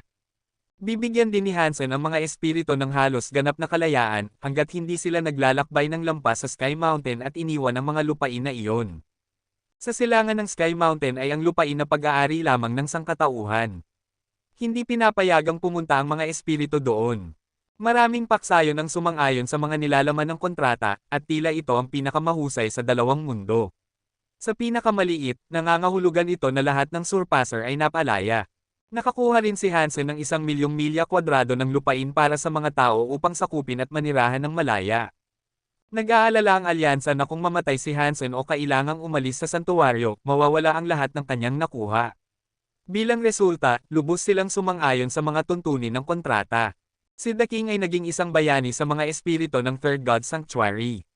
Bibigyan din ni Hansen ang mga espiritu ng halos ganap na kalayaan, hanggat hindi sila naglalakbay ng lampas sa Sky Mountain at iniwan ang mga lupain na iyon. Sa silangan ng Sky Mountain ay ang lupain na pag-aari lamang ng sangkatauhan. Hindi pinapayagang pumunta ang mga espiritu doon. Maraming paksayon ang sumang-ayon sa mga nilalaman ng kontrata, at tila ito ang pinakamahusay sa dalawang mundo. Sa pinakamaliit, nangangahulugan ito na lahat ng surpasser ay napalaya. Nakakuha rin si Hansen ng 1,000,000 milya kwadrado ng lupain para sa mga tao upang sakupin at manirahan ng malaya. Nag-aalala ang alyansa na kung mamatay si Hansen o kailangang umalis sa santuwaryo, mawawala ang lahat ng kanyang nakuha. Bilang resulta, lubos silang sumang-ayon sa mga tuntunin ng kontrata. Si The King ay naging isang bayani sa mga espiritu ng Third God Sanctuary.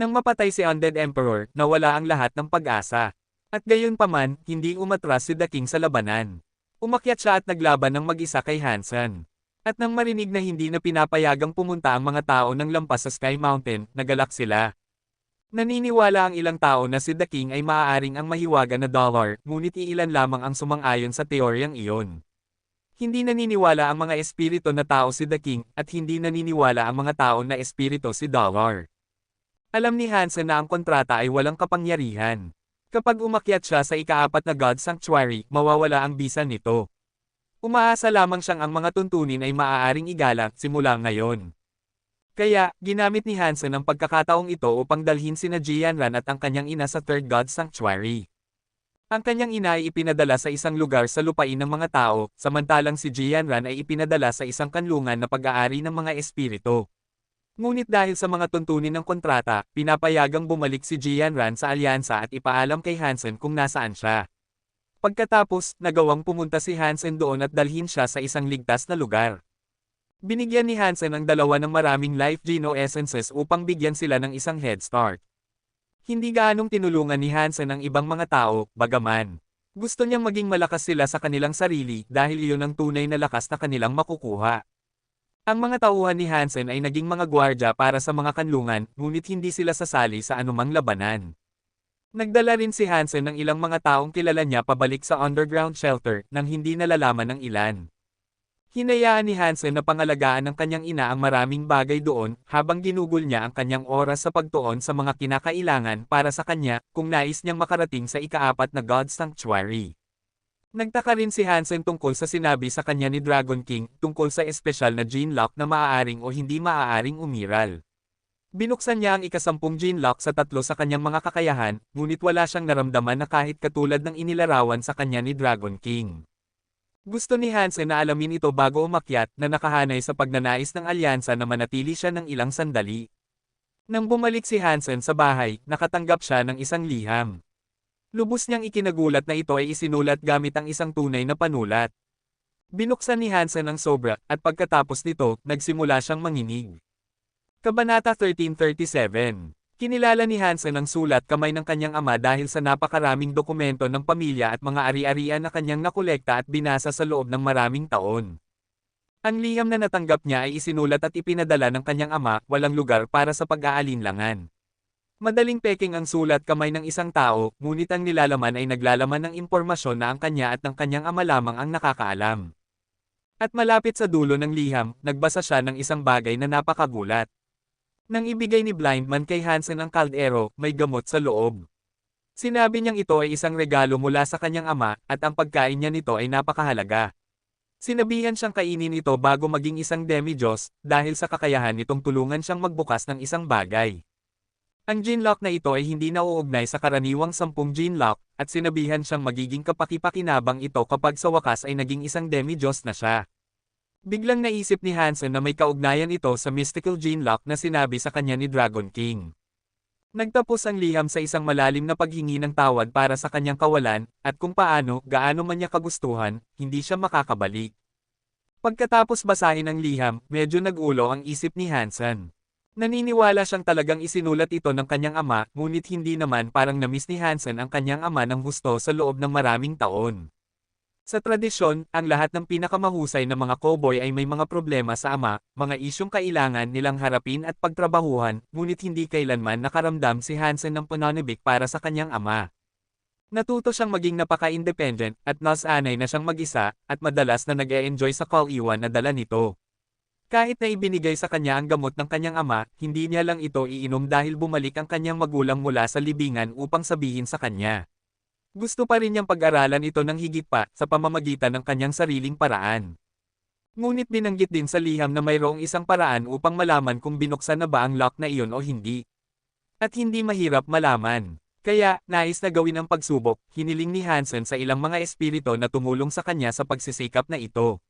Nang mapatay si Undead Emperor, nawala ang lahat ng pag-asa. At gayunpaman, hindi umatras si The King sa labanan. Umakyat siya at naglaban ng mag-isa kay Hansen. At nang marinig na hindi na pinapayagang pumunta ang mga tao ng lampas sa Sky Mountain, nagalak sila. Naniniwala ang ilang tao na si The King ay maaaring ang mahiwaga na dollar, ngunit iilan lamang ang sumang-ayon sa teoryang iyon. Hindi naniniwala ang mga espiritu na tao si The King, at hindi naniniwala ang mga tao na espiritu si dollar. Alam ni Hansen na ang kontrata ay walang kapangyarihan. Kapag umakyat siya sa ika-4 na God Sanctuary, mawawala ang bisa nito. Umaasa lamang siyang ang mga tuntunin ay maaaring igala simula ngayon. Kaya, ginamit ni Hansen ang pagkakataong ito upang dalhin sina Jianran at ang kanyang ina sa Third God Sanctuary. Ang kanyang ina ay ipinadala sa isang lugar sa lupain ng mga tao, samantalang si Jianran ay ipinadala sa isang kanlungan na pag-aari ng mga espiritu. Ngunit dahil sa mga tuntunin ng kontrata, pinapayagang bumalik si Jianran sa alyansa at ipaalam kay Hansen kung nasaan siya. Pagkatapos, nagawang pumunta si Hansen doon at dalhin siya sa isang ligtas na lugar. Binigyan ni Hansen ang dalawa ng maraming life geno essences upang bigyan sila ng isang head start. Hindi gaanong tinulungan ni Hansen ang ibang mga tao, bagaman gusto niyang maging malakas sila sa kanilang sarili dahil iyon ang tunay na lakas na kanilang makukuha. Ang mga tauhan ni Hansen ay naging mga gwardya para sa mga kanlungan, ngunit hindi sila sasali sa anumang labanan. Nagdala rin si Hansen ng ilang mga taong kilala niya pabalik sa underground shelter nang hindi nalalaman ng ilan. Hinayaan ni Hansen na pangalagaan ng kanyang ina ang maraming bagay doon, habang ginugol niya ang kanyang oras sa pagtuon sa mga kinakailangan para sa kanya, kung nais niyang makarating sa ika-4 na God Sanctuary. Nagtaka rin si Hansen tungkol sa sinabi sa kanya ni Dragon King, tungkol sa espesyal na gene lock na maaaring o hindi maaaring umiral. Binuksan niya ang ika-10 gene lock sa 3 sa kanyang mga kakayahan, ngunit wala siyang naramdaman na kahit katulad ng inilarawan sa kanya ni Dragon King. Gusto ni Hansen na alamin ito bago umakyat, na nakahanay sa pagnanais ng alyansa na manatili siya ng ilang sandali. Nang bumalik si Hansen sa bahay, nakatanggap siya ng isang liham. Lubos niyang ikinagulat na ito ay isinulat gamit ang isang tunay na panulat. Binuksan ni Hansen ang sobra, at pagkatapos nito, nagsimula siyang manginig. Kabanata 1337. Kinilala ni Hansen ang sulat kamay ng kanyang ama dahil sa napakaraming dokumento ng pamilya at mga ari-arian na kanyang nakolekta at binasa sa loob ng maraming taon. Ang liham na natanggap niya ay isinulat at ipinadala ng kanyang ama, walang lugar para sa pag-aalinlangan. Madaling peking ang sulat kamay ng isang tao, ngunit ang nilalaman ay naglalaman ng impormasyon na ang kanya at ng kanyang ama lamang ang nakakaalam. At malapit sa dulo ng liham, nagbasa siya ng isang bagay na napakagulat. Nang ibigay ni Blindman kay Hansen ang kaldero, may gamot sa loob. Sinabi niyang ito ay isang regalo mula sa kanyang ama, at ang pagkain niya nito ay napakahalaga. Sinabihan siyang kainin ito bago maging isang demi-Diyos, dahil sa kakayahan nitong tulungan siyang magbukas ng isang bagay. Ang gene lock na ito ay hindi nauugnay sa karaniwang 10 gene lock, at sinabihan siyang magiging kapaki-pakinabang ito kapag sa wakas ay naging isang demi-Diyos na siya. Biglang naisip ni Hansen na may kaugnayan ito sa mystical gene lock na sinabi sa kanya ni Dragon King. Nagtapos ang liham sa isang malalim na paghingi ng tawad para sa kanyang kawalan, at kung gaano man niya kagustuhan, hindi siya makakabalik. Pagkatapos basahin ang liham, medyo nag-ulo ang isip ni Hansen. Naniniwala siyang talagang isinulat ito ng kanyang ama, ngunit hindi naman parang na-miss ni Hansen ang kanyang ama ng husto sa loob ng maraming taon. Sa tradisyon, ang lahat ng pinakamahusay na mga cowboy ay may mga problema sa ama, mga isyong kailangan nilang harapin at pagtrabahuhan, ngunit hindi kailanman nakaramdam si Hansen ng pananabik para sa kanyang ama. Natuto siyang maging napaka-independent, at nasanay na siyang mag-isa, at madalas na nag-e-enjoy sa kaliwan na dala nito. Kahit na ibinigay sa kanya ang gamot ng kanyang ama, hindi niya lang ito iinom dahil bumalik ang kanyang magulang mula sa libingan upang sabihin sa kanya. Gusto pa rin niyang pag-aralan ito ng higit pa, sa pamamagitan ng kanyang sariling paraan. Ngunit binanggit din sa liham na mayroong isang paraan upang malaman kung binuksan na ba ang lock na iyon o hindi. At hindi mahirap malaman. Kaya, nais na gawin ang pagsubok, hiniling ni Hansen sa ilang mga espiritu na tumulong sa kanya sa pagsisikap na ito.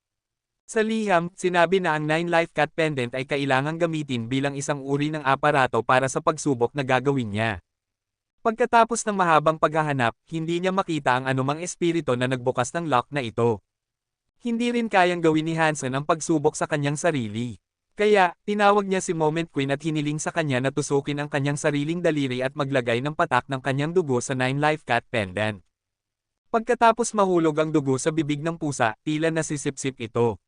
Sa liham, sinabi na ang 9 Life Cat Pendant ay kailangang gamitin bilang isang uri ng aparato para sa pagsubok na gagawin niya. Pagkatapos ng mahabang paghahanap, hindi niya makita ang anumang espiritu na nagbukas ng lock na ito. Hindi rin kayang gawin ni Hansen ang pagsubok sa kanyang sarili. Kaya, tinawag niya si Moment Queen at hiniling sa kanya na tusukin ang kanyang sariling daliri at maglagay ng patak ng kanyang dugo sa 9 Life Cat Pendant. Pagkatapos mahulog ang dugo sa bibig ng pusa, tila nasisipsip ito.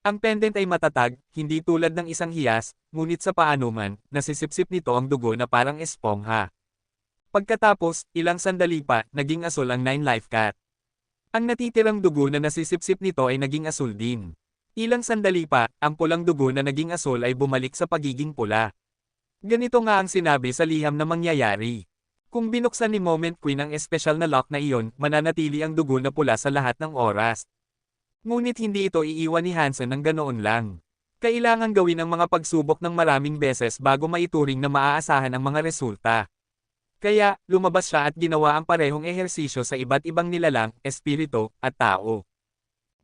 Ang pendant ay matatag, hindi tulad ng isang hiyas, ngunit sa paanuman, nasisipsip nito ang dugo na parang espongha. Pagkatapos, ilang sandali pa, naging asul ang 9 Life Cat. Ang natitirang dugo na nasisipsip nito ay naging asul din. Ilang sandali pa, ang pulang dugo na naging asul ay bumalik sa pagiging pula. Ganito nga ang sinabi sa liham na mangyayari. Kung binuksan ni Moment Queen ang espesyal na lock na iyon, mananatili ang dugo na pula sa lahat ng oras. Ngunit hindi ito iiwan ni Hansen ng ganoon lang. Kailangan gawin ang mga pagsubok ng maraming beses bago maituring na maaasahan ang mga resulta. Kaya, lumabas siya at ginawa ang parehong ehersisyo sa iba't ibang nilalang, espiritu, at tao.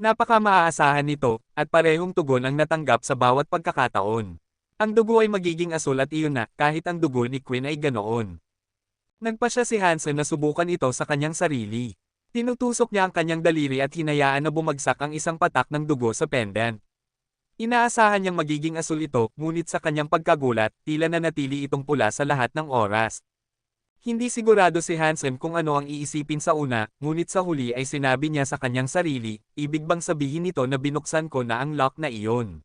Napaka-maaasahan nito, at parehong tugon ang natanggap sa bawat pagkakataon. Ang dugo ay magiging asul at iyon na, kahit ang dugo ni Queen ay ganoon. Nagpasya si Hansen na subukan ito sa kanyang sarili. Tinutusok niya ang kanyang daliri at hinayaan na bumagsak ang isang patak ng dugo sa pendant. Inaasahan niyang magiging asul ito, ngunit sa kanyang pagkagulat, tila nanatili itong pula sa lahat ng oras. Hindi sigurado si Hansen kung ano ang iisipin sa una, ngunit sa huli ay sinabi niya sa kanyang sarili, ibig bang sabihin nito na binuksan ko na ang lock na iyon?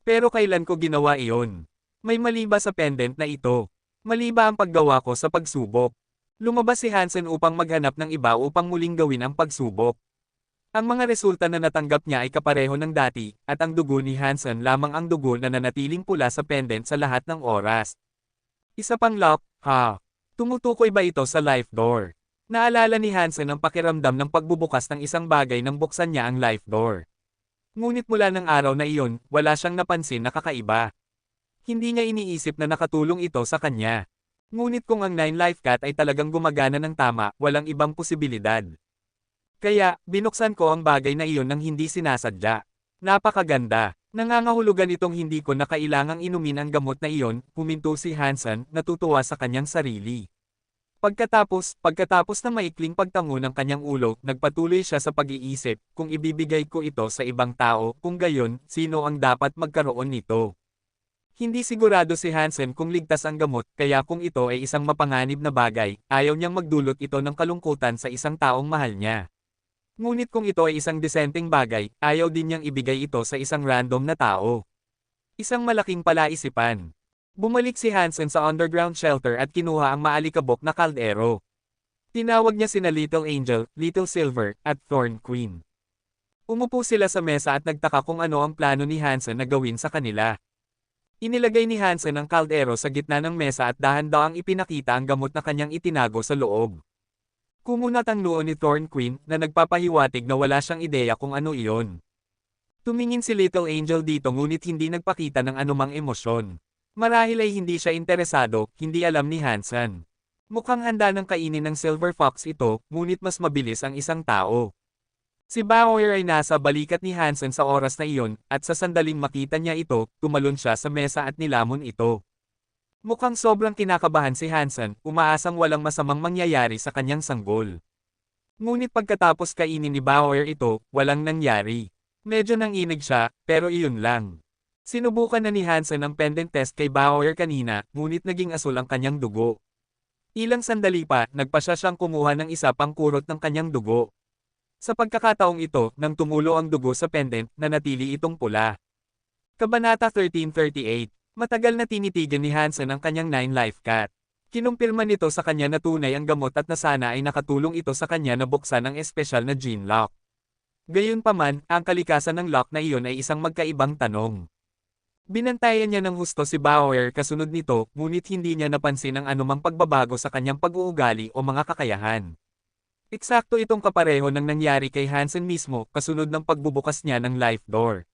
Pero kailan ko ginawa iyon? May mali ba sa pendant na ito? Mali ba ang paggawa ko sa pagsubok? Lumabas si Hansen upang maghanap ng iba upang muling gawin ang pagsubok. Ang mga resulta na natanggap niya ay kapareho ng dati, at ang dugo ni Hansen lamang ang dugo na nanatiling pula sa pendant sa lahat ng oras. Isa pang lock, ha? Tumutukoy ba ito sa life door? Naalala ni Hansen ang pakiramdam ng pagbubukas ng isang bagay nang buksan niya ang life door. Ngunit mula ng araw na iyon, wala siyang napansin na kakaiba. Hindi niya iniisip na nakatulong ito sa kanya. Ngunit kung ang 9 Life Cat ay talagang gumagana ng tama, walang ibang posibilidad. Kaya, binuksan ko ang bagay na iyon nang hindi sinasadya. Napakaganda. Nangangahulugan itong hindi ko na kailangang inumin ang gamot na iyon, huminto si Hansen, natutuwa sa kanyang sarili. Pagkatapos na maikling pagtango ng kanyang ulo, nagpatuloy siya sa pag-iisip, kung ibibigay ko ito sa ibang tao, kung gayon, sino ang dapat magkaroon nito? Hindi sigurado si Hansen kung ligtas ang gamot, kaya kung ito ay isang mapanganib na bagay, ayaw niyang magdulot ito ng kalungkutan sa isang taong mahal niya. Ngunit kung ito ay isang disenteng bagay, ayaw din niyang ibigay ito sa isang random na tao. Isang malaking palaisipan. Bumalik si Hansen sa underground shelter at kinuha ang maalikabok na kaldero. Tinawag niya sina Little Angel, Little Silver, at Thorn Queen. Umupo sila sa mesa at nagtaka kung ano ang plano ni Hansen na gawin sa kanila. Inilagay ni Hansen ang kaldero sa gitna ng mesa at dahan-dahang ipinakita ang gamot na kanyang itinago sa loob. Kumunat ang noo ni Thorn Queen na nagpapahiwatig na wala siyang ideya kung ano iyon. Tumingin si Little Angel dito ngunit hindi nagpakita ng anumang emosyon. Marahil ay hindi siya interesado, hindi alam ni Hansen. Mukhang handa ng kainin ng Silver Fox ito, ngunit mas mabilis ang isang tao. Si Bauer ay nasa balikat ni Hansen sa oras na iyon, at sa sandaling makita niya ito, tumalon siya sa mesa at nilamon ito. Mukhang sobrang kinakabahan si Hansen, umaasang walang masamang mangyayari sa kanyang sanggol. Ngunit pagkatapos kainin ni Bauer ito, walang nangyari. Medyo nanginig siya, pero iyon lang. Sinubukan na ni Hansen ang pendant test kay Bauer kanina, ngunit naging asul ang kanyang dugo. Ilang sandali pa, nagpasya siyang kumuha ng isa pang kurot ng kanyang dugo. Sa pagkakataong ito, nang tumulo ang dugo sa pendant, nanatili itong pula. Kabanata 1338. Matagal na tinitigan ni Hansen ang kanyang 9-life cat. Kinumpirma nito sa kanya na tunay ang gamot at na sana ay nakatulong ito sa kanya na buksan ang espesyal na gene lock. Gayunpaman, ang kalikasan ng lock na iyon ay isang magkaibang tanong. Binantayan niya ng husto si Bauer kasunod nito, ngunit hindi niya napansin ang anumang pagbabago sa kanyang pag-uugali o mga kakayahan. Eksakto itong kapareho ng nangyari kay Hansen mismo kasunod ng pagbubukas niya ng life door.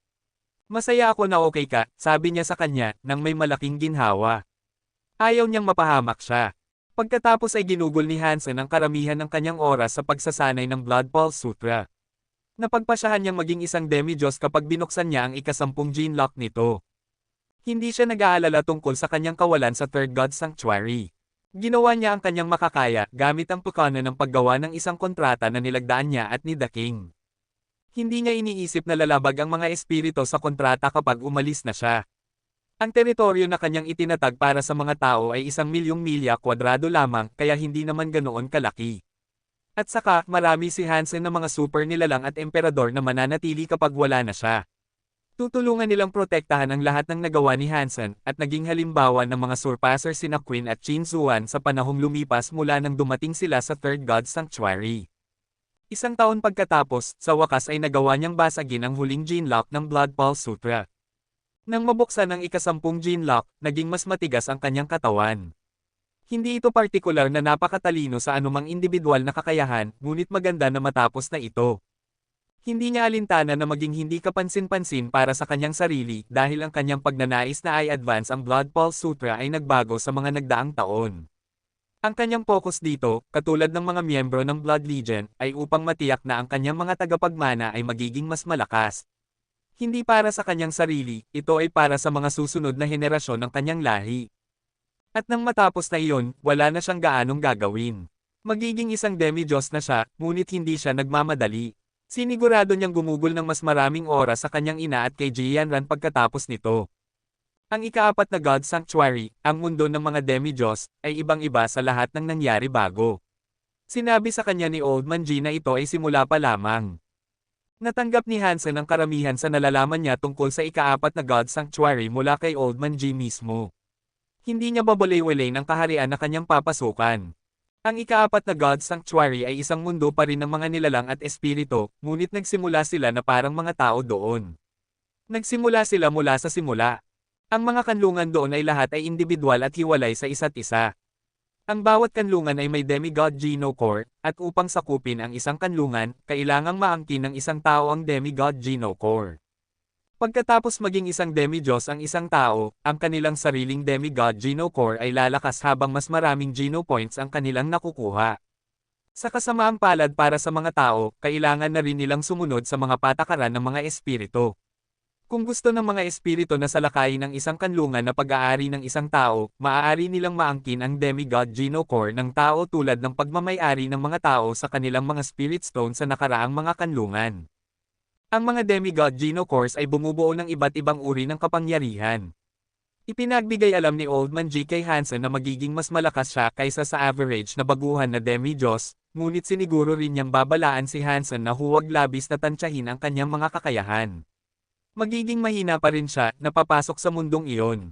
Masaya ako na okay ka, sabi niya sa kanya, nang may malaking ginhawa. Ayaw niyang mapahamak siya. Pagkatapos ay ginugol ni Hansen ang karamihan ng kanyang oras sa pagsasanay ng Blood Pulse Sutra. Napagpasyahan niyang maging isang demi-Diyos kapag binuksan niya ang ika-10 gene lock nito. Hindi siya nag-aalala tungkol sa kanyang kawalan sa Third God Sanctuary. Ginawa niya ang kanyang makakaya gamit ang pukana ng paggawa ng isang kontrata na nilagdaan niya at ni The King. Hindi niya iniisip na lalabag ang mga espiritu sa kontrata kapag umalis na siya. Ang teritoryo na kanyang itinatag para sa mga tao ay 1,000,000 milya kwadrado lamang kaya hindi naman ganoon kalaki. At saka, marami si Hansen na mga super nilalang at emperador na mananatili kapag wala na siya. Tutulungan nilang protektahan ang lahat ng nagawa ni Hansen, at naging halimbawa ng mga surpasser sina Queen at Qin Zuan sa panahong lumipas mula nang dumating sila sa Third God Sanctuary. Isang taon pagkatapos, sa wakas ay nagawa niyang basagin ang huling gene lock ng Blood Pulse Sutra. Nang mabuksan ang ika-10 gene lock, naging mas matigas ang kanyang katawan. Hindi ito partikular na napakatalino sa anumang individual na kakayahan, ngunit maganda na matapos na ito. Hindi niya alintana na maging hindi kapansin-pansin para sa kanyang sarili dahil ang kanyang pagnanais na i-advance ang Blood Pulse Sutra ay nagbago sa mga nagdaang taon. Ang kanyang focus dito, katulad ng mga miyembro ng Blood Legion, ay upang matiyak na ang kanyang mga tagapagmana ay magiging mas malakas. Hindi para sa kanyang sarili, ito ay para sa mga susunod na henerasyon ng kanyang lahi. At nang matapos na iyon, wala na siyang gaanong gagawin. Magiging isang demi-Diyos na siya, ngunit hindi siya nagmamadali. Sinigurado niyang gumugol ng mas maraming oras sa kanyang ina at kay Jianran pagkatapos nito. Ang ika-4 na God Sanctuary, ang mundo ng mga demi-Diyos, ay ibang-iba sa lahat ng nangyari bago. Sinabi sa kanya ni Old Man G na ito ay simula pa lamang. Natanggap ni Hansen ang karamihan sa nalalaman niya tungkol sa ika-4 na God Sanctuary mula kay Old Man G mismo. Hindi niya babaliwalay ng kaharian na kanyang papasukan. Ang ika-4 na God Sanctuary ay isang mundo pa rin ng mga nilalang at espiritu, ngunit nagsimula sila na parang mga tao doon. Nagsimula sila mula sa simula. Ang mga kanlungan doon ay lahat ay individual at hiwalay sa isa't isa. Ang bawat kanlungan ay may demigod Geno Core, at upang sakupin ang isang kanlungan, kailangang maangkin ng isang tao ang demigod Geno Core. Pagkatapos maging isang demi-Diyos ang isang tao, ang kanilang sariling demigod Geno Core ay lalakas habang mas maraming Geno Points ang kanilang nakukuha. Sa kasamaang palad para sa mga tao, kailangan na rin nilang sumunod sa mga patakaran ng mga espiritu. Kung gusto ng mga espiritu na salakayin ng isang kanlungan na pag-aari ng isang tao, maaari nilang maangkin ang demigod Geno-core ng tao tulad ng pagmamay-ari ng mga tao sa kanilang mga spirit stone sa nakaraang mga kanlungan. Ang mga demigod Geno-cores ay bumubuo ng iba't ibang uri ng kapangyarihan. Ipinagbigay alam ni Old Man G. K. Hansen na magiging mas malakas siya kaysa sa average na baguhan na demi-Diyos, ngunit siniguro rin niyang babalaan si Hansen na huwag labis na tansyahin ang kanyang mga kakayahan. Magiging mahina pa rin siya na papasok sa mundong iyon.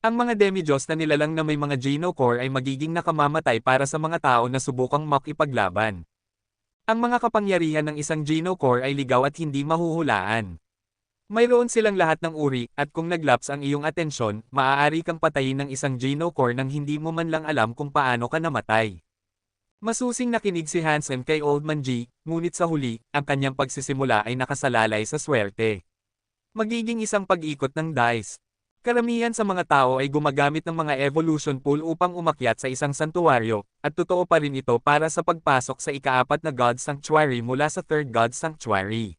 Ang mga demi-Diyos na nilalang na may mga Geno-core ay magiging nakamamatay para sa mga tao na subukang makipaglaban. Ang mga kapangyarihan ng isang Geno-core ay ligaw at hindi mahuhulaan. Mayroon silang lahat ng uri, at kung naglaps ang iyong atensyon, maaari kang patayin ng isang Geno-core nang hindi mo man lang alam kung paano ka namatay. Masusing nakinig si Hansen kay Old Man G, ngunit sa huli, ang kanyang pagsisimula ay nakasalalay sa swerte. Magiging isang pag-ikot ng dice. Karamihan sa mga tao ay gumagamit ng mga evolution pool upang umakyat sa isang santuwaryo, at totoo pa rin ito para sa pagpasok sa ika-4 na God Sanctuary mula sa 3rd God Sanctuary.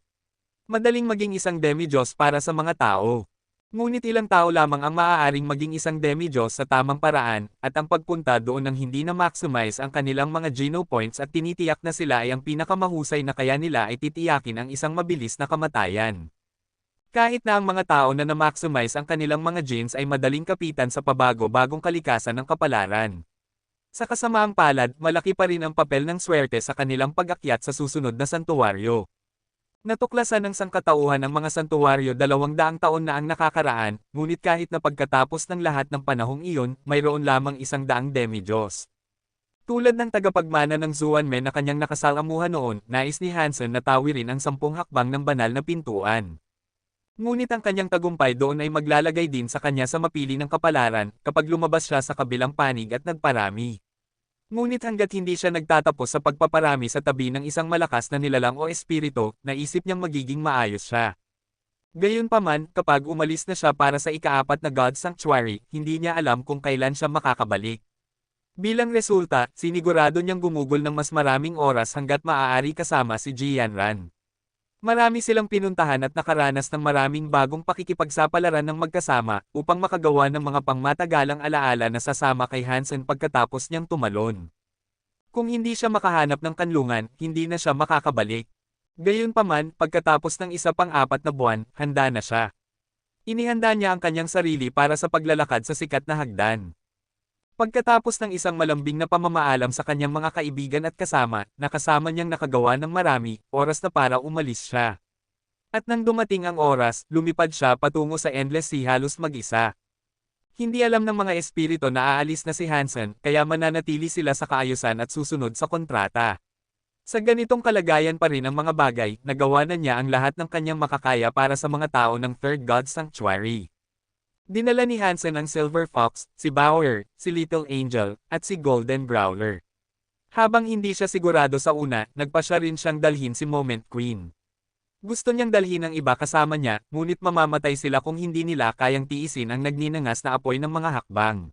Madaling maging isang demi-Diyos para sa mga tao. Ngunit ilang tao lamang ang maaaring maging isang demi-Diyos sa tamang paraan, at ang pagpunta doon ng hindi na-maximize ang kanilang mga Geno points at tinitiyak na sila ay ang pinakamahusay na kaya nila ay titiyakin ang isang mabilis na kamatayan. Kahit na ang mga tao na na-maximize ang kanilang mga genes ay madaling kapitan sa pabago-bagong kalikasan ng kapalaran. Sa kasamaang palad, malaki pa rin ang papel ng swerte sa kanilang pag-akyat sa susunod na santuwaryo. Natuklasan ng sangkatauhan ng mga santuwaryo 200 taon na ang nakakaraan, ngunit kahit na pagkatapos ng lahat ng panahong iyon, mayroon lamang 100 demi-Diyos. Tulad ng tagapagmana ng Zuanmen na kanyang nakasalamuhan noon, nais ni Hansen na tawirin ang 10 hakbang ng banal na pintuan. Ngunit ang kanyang tagumpay doon ay maglalagay din sa kanya sa mapili ng kapalaran, kapag lumabas siya sa kabilang panig at nagparami. Ngunit hanggat hindi siya nagtatapos sa pagpaparami sa tabi ng isang malakas na nilalang o espiritu, naisip niyang magiging maayos siya. Gayunpaman, kapag umalis na siya para sa ika-4 na God Sanctuary, hindi niya alam kung kailan siya makakabalik. Bilang resulta, sinigurado niyang gumugol ng mas maraming oras hanggat maaari kasama si Jianran. Marami silang pinuntahan at nakaranas ng maraming bagong pakikipagsapalaran ng magkasama, upang makagawa ng mga pangmatagalang alaala na sasama kay Hansen pagkatapos niyang tumalon. Kung hindi siya makahanap ng kanlungan, hindi na siya makakabalik. Gayunpaman, pagkatapos ng 14 na buwan, handa na siya. Inihanda niya ang kanyang sarili para sa paglalakad sa sikat na hagdan. Pagkatapos ng isang malambing na pamamaalam sa kanyang mga kaibigan at kasama, nakasama niyang nakagawa ng marami, oras na para umalis siya. At nang dumating ang oras, lumipad siya patungo sa Endless Sea halos mag-isa. Hindi alam ng mga espiritu na aalis na si Hansen, kaya mananatili sila sa kaayusan at susunod sa kontrata. Sa ganitong kalagayan pa rin ang mga bagay, nagawa na niya ang lahat ng kanyang makakaya para sa mga tao ng 3rd God Sanctuary. Dinala ni Hansen ang Silver Fox, si Bauer, si Little Angel, at si Golden Growler. Habang hindi siya sigurado sa una, nagpasya rin siyang dalhin si Moment Queen. Gusto niyang dalhin ang iba kasama niya, ngunit mamamatay sila kung hindi nila kayang tiisin ang nagninangas na apoy ng mga hakbang.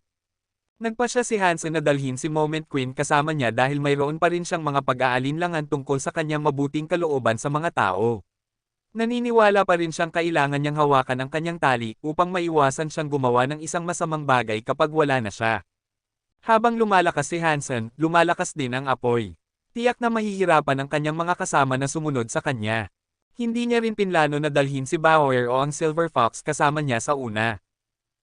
Nagpasya si Hansen na dalhin si Moment Queen kasama niya dahil mayroon pa rin siyang mga pag-aalinlangan tungkol sa kanyang mabuting kalooban sa mga tao. Naniniwala pa rin siyang kailangan niyang hawakan ang kanyang tali upang maiwasan siyang gumawa ng isang masamang bagay kapag wala na siya. Habang lumalakas si Hansen, lumalakas din ang apoy. Tiyak na mahihirapan ang kanyang mga kasama na sumunod sa kanya. Hindi niya rin pinlano na dalhin si Bauer o ang Silver Fox kasama niya sa una.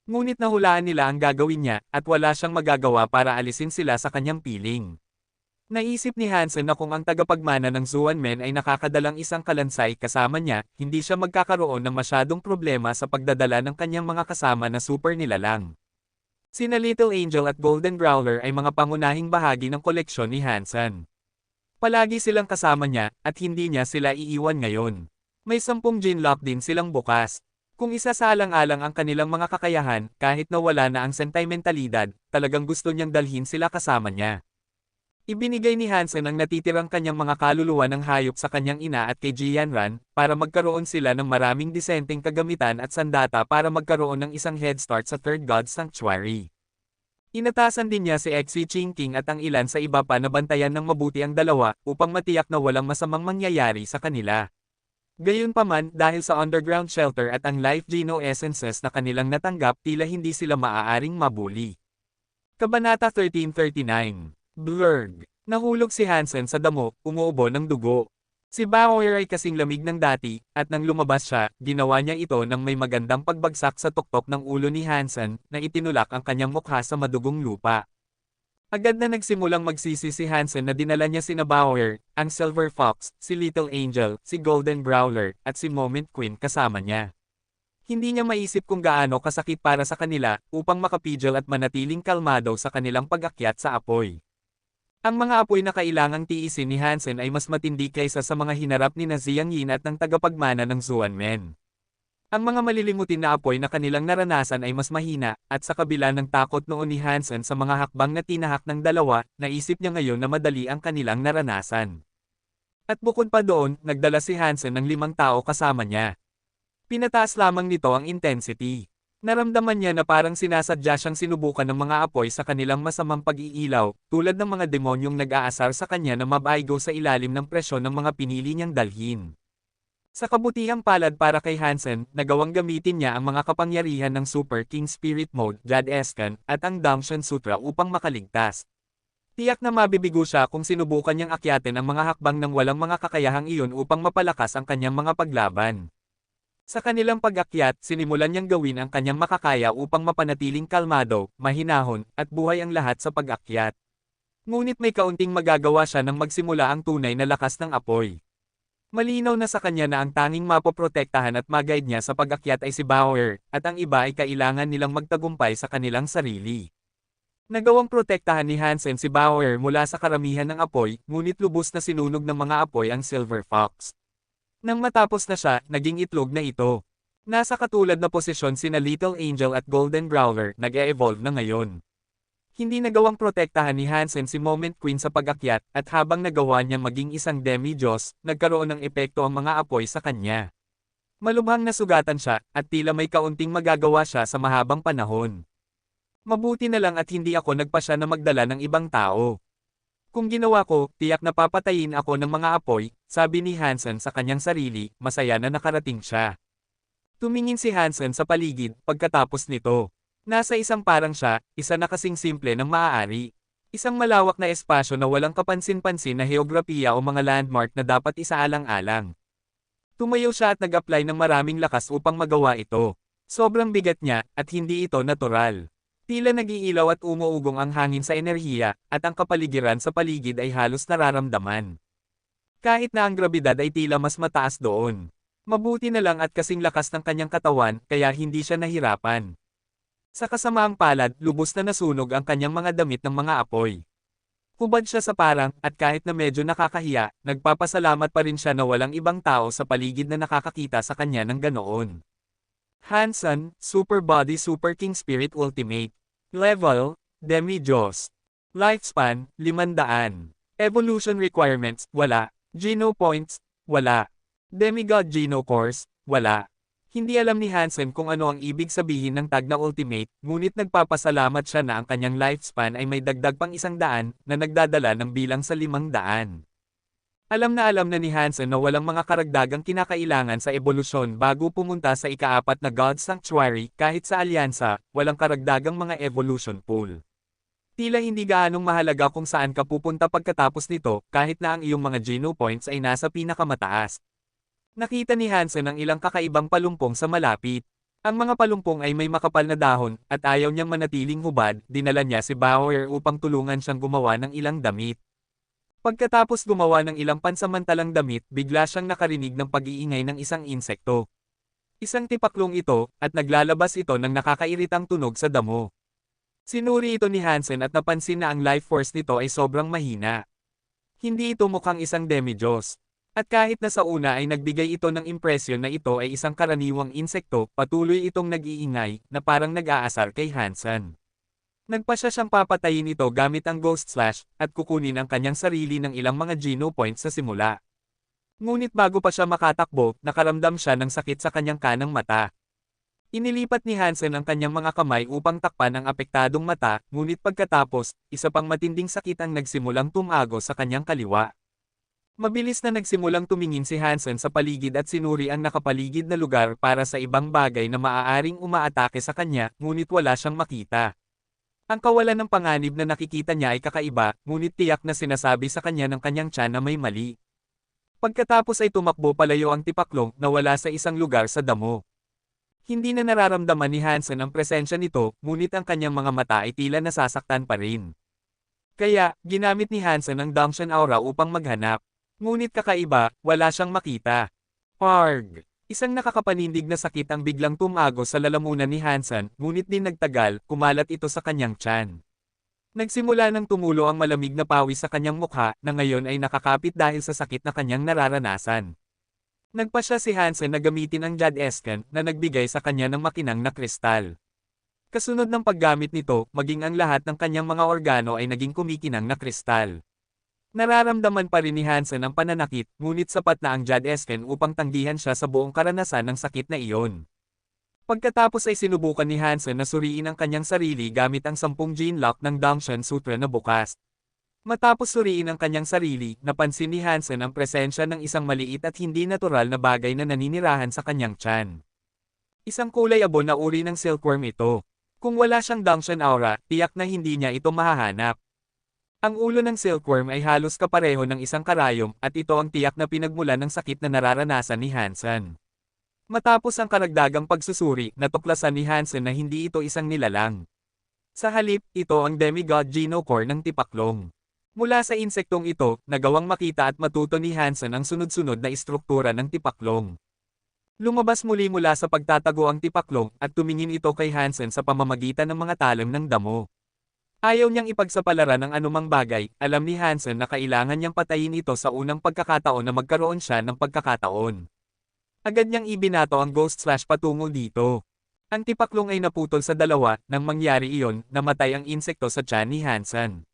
Ngunit nahulaan nila ang gagawin niya at wala siyang magagawa para alisin sila sa kanyang piling. Naisip ni Hansen na kung ang tagapagmana ng Zuanmen ay nakakadalang isang kalansay kasama niya, hindi siya magkakaroon ng masyadong problema sa pagdadala ng kanyang mga kasama na super nilalang. Sina Little Angel at Golden Growler ay mga pangunahing bahagi ng koleksyon ni Hansen. Palagi silang kasama niya, at hindi niya sila iiwan ngayon. May 10 Genlock din silang bukas. Kung isasaalang-alang ang kanilang mga kakayahan, kahit na wala na ang sentimentalidad, talagang gusto niyang dalhin sila kasama niya. Ibinigay ni Hansen ang natitirang kanyang mga kaluluwa ng hayop sa kanyang ina at kay Jianran, para magkaroon sila ng maraming disenteng kagamitan at sandata para magkaroon ng isang head start sa 3rd God Sanctuary. Inatasan din niya si Xi Jinping at ang ilan sa iba pa na bantayan ng mabuti ang dalawa, upang matiyak na walang masamang mangyayari sa kanila. Gayunpaman, dahil sa underground shelter at ang life geno essences na kanilang natanggap, tila hindi sila maaaring mabuli. Kabanata 1339. Blurg. Nahulog si Hansen sa damo, umuubo ng dugo. Si Bauer ay kasing lamig ng dati, at nang lumabas siya, ginawa niya ito nang may magandang pagbagsak sa tuktok ng ulo ni Hansen, na itinulak ang kanyang mukha sa madugong lupa. Agad na nagsimulang magsisi si Hansen na dinala niya sina Bauer, ang Silver Fox, si Little Angel, si Golden Growler, at si Moment Queen kasama niya. Hindi niya maisip kung gaano kasakit para sa kanila, upang makapigil at manatiling kalmado sa kanilang pag-akyat sa apoy. Ang mga apoy na kailangang tiisin ni Hansen ay mas matindi kaysa sa mga hinarap ni Ziang Yin at ng tagapagmana ng Zuan Men. Ang mga malilimutin na apoy na kanilang naranasan ay mas mahina, at sa kabila ng takot noon ni Hansen sa mga hakbang na tinahak ng dalawa, naisip niya ngayon na madali ang kanilang naranasan. At bukod pa doon, nagdala si Hansen ng 5 tao kasama niya. Pinataas lamang nito ang intensity. Naramdaman niya na parang sinasadya siyang sinubukan ng mga apoy sa kanilang masamang pag-iilaw, tulad ng mga demonyong nag-aasar sa kanya na mabaigo sa ilalim ng presyon ng mga pinili niyang dalhin. Sa kabutihang palad para kay Hansen, nagawang gamitin niya ang mga kapangyarihan ng Super King Spirit Mode, Jad Eskan, at ang Damshan Sutra upang makaligtas. Tiyak na mabibigo siya kung sinubukan niyang akyatin ang mga hakbang ng walang mga kakayahang iyon upang mapalakas ang kanyang mga paglaban. Sa kanilang pag-akyat, sinimulan niyang gawin ang kanyang makakaya upang mapanatiling kalmado, mahinahon, at buhay ang lahat sa pag-akyat. Ngunit may kaunting magagawa siya nang magsimula ang tunay na lakas ng apoy. Malinaw na sa kanya na ang tanging mapoprotektahan at mag-guide niya sa pag-akyat ay si Bauer, at ang iba ay kailangan nilang magtagumpay sa kanilang sarili. Nagawang protektahan ni Hansen si Bauer mula sa karamihan ng apoy, ngunit lubos na sinunog ng mga apoy ang Silver Fox. Nang matapos na siya, naging itlog na ito. Nasa katulad na posisyon sina Little Angel at Golden Growler, nag-e-evolve na ngayon. Hindi nagawang protektahan ni Hansen si Moment Queen sa pag-akyat, at habang nagawa niya maging isang demi-Diyos, nagkaroon ng epekto ang mga apoy sa kanya. Malubhang nasugatan siya, at tila may kaunting magagawa siya sa mahabang panahon. Mabuti na lang at hindi ako nagpasya na magdala ng ibang tao. Kung ginawa ko, tiyak na papatayin ako ng mga apoy, sabi ni Hansen sa kanyang sarili, masaya na nakarating siya. Tumingin si Hansen sa paligid, pagkatapos nito. Nasa isang parang siya, isa na kasing simple ng maaari. Isang malawak na espasyo na walang kapansin-pansin na heograpiya o mga landmark na dapat isaalang-alang. Tumayo siya at nag-apply ng maraming lakas upang magawa ito. Sobrang bigat niya, at hindi ito natural. Tila nag-iilaw at umuugong ang hangin sa enerhiya, at ang kapaligiran sa paligid ay halos nararamdaman. Kahit na ang grabidad ay tila mas mataas doon. Mabuti na lang at kasing lakas ng kanyang katawan, kaya hindi siya nahirapan. Sa kasamaang palad, lubos na nasunog ang kanyang mga damit ng mga apoy. Hubad siya sa parang, at kahit na medyo nakakahiya, nagpapasalamat pa rin siya na walang ibang tao sa paligid na nakakakita sa kanya ng ganoon. Hansen, Super Body Super King Spirit Ultimate. Level, Demi-Diyos. Lifespan, 500. Evolution Requirements, wala. Geno Points, wala. Demigod Geno Course, wala. Hindi alam ni Hansen kung ano ang ibig sabihin ng tag na ultimate, ngunit nagpapasalamat siya na ang kanyang lifespan ay may dagdag pang 100 na nagdadala ng bilang sa 500. Alam na ni Hansen na walang mga karagdagang kinakailangan sa ebolusyon bago pumunta sa ika-4 na God Sanctuary, kahit sa alyansa, walang karagdagang mga evolution pool. Tila hindi gaanong mahalaga kung saan ka pupunta pagkatapos nito, kahit na ang iyong mga Geno points ay nasa pinakamataas. Nakita ni Hansen ang ilang kakaibang palumpong sa malapit. Ang mga palumpong ay may makapal na dahon, at ayaw niyang manatiling hubad, dinala niya si Bauer upang tulungan siyang gumawa ng ilang damit. Pagkatapos gumawa ng ilang pansamantalang damit, bigla siyang nakarinig ng pag-iingay ng isang insekto. Isang tipaklong ito, at naglalabas ito ng nakakairitang tunog sa damo. Sinuri ito ni Hansen at napansin na ang life force nito ay sobrang mahina. Hindi ito mukhang isang demi-Diyos. At kahit na sa una ay nagbigay ito ng impresyon na ito ay isang karaniwang insekto, patuloy itong nag-iingay, na parang nag-aasar kay Hansen. Nagpasya siyang papatayin ito gamit ang Ghost Slash, at kukunin ang kanyang sarili ng ilang mga Geno points sa simula. Ngunit bago pa siya makatakbo, nakaramdam siya ng sakit sa kanyang kanang mata. Inilipat ni Hansen ang kanyang mga kamay upang takpan ang apektadong mata, ngunit pagkatapos, isa pang matinding sakit ang nagsimulang tumago sa kanyang kaliwa. Mabilis na nagsimulang tumingin si Hansen sa paligid at sinuri ang nakapaligid na lugar para sa ibang bagay na maaaring umaatake sa kanya, ngunit wala siyang makita. Ang kawalan ng panganib na nakikita niya ay kakaiba, ngunit tiyak na sinasabi sa kanya ng kanyang tiyan na may mali. Pagkatapos ay tumakbo palayo ang tipaklong na wala sa isang lugar sa damo. Hindi na nararamdaman ni Hansen ang presensya nito, ngunit ang kanyang mga mata ay tila nasasaktan pa rin. Kaya, ginamit ni Hansen ang Dangshan Aura upang maghanap. Ngunit kakaiba, wala siyang makita. Parg! Isang nakakapanindig na sakit ang biglang tumago sa lalamunan ni Hansen, ngunit din nagtagal, kumalat ito sa kanyang tiyan. Nagsimula nang tumulo ang malamig na pawis sa kanyang mukha, na ngayon ay nakakapit dahil sa sakit na kanyang nararanasan. Nagpa siya si Hansen na gamitin ang Jad Esken, na nagbigay sa kanya ng makinang na kristal. Kasunod ng paggamit nito, maging ang lahat ng kanyang mga organo ay naging kumikinang na kristal. Nararamdaman pa rin ni Hansen ang pananakit, ngunit sapat na ang Jad Esken upang tanggihan siya sa buong karanasan ng sakit na iyon. Pagkatapos ay sinubukan ni Hansen na suriin ang kanyang sarili gamit ang 10 gene lock ng Dangshan Sutra na bukas. Matapos suriin ang kanyang sarili, napansin ni Hansen ang presensya ng isang maliit at hindi natural na bagay na naninirahan sa kanyang tiyan. Isang kulay abo na uri ng silkworm ito. Kung wala siyang Dangshan Aura, tiyak na hindi niya ito mahahanap. Ang ulo ng silkworm ay halos kapareho ng isang karayom, at ito ang tiyak na pinagmulan ng sakit na nararanasan ni Hansen. Matapos ang karagdagang pagsusuri, natuklasan ni Hansen na hindi ito isang nilalang. Sa halip, ito ang demigod Genocore ng tipaklong. Mula sa insektong ito, nagawang makita at matuto ni Hansen ang sunod-sunod na istruktura ng tipaklong. Lumabas muli mula sa pagtatago ang tipaklong, at tumingin ito kay Hansen sa pamamagitan ng mga talim ng damo. Ayaw niyang ipagsapalaran ang anumang bagay, alam ni Hansen na kailangan niyang patayin ito sa unang pagkakataon na magkaroon siya ng pagkakataon. Agad niyang ibinato ang Ghost Slash patungo dito. Ang tipaklong ay naputol sa dalawa, nang mangyari iyon, namatay ang insekto sa tiyan ni Hansen.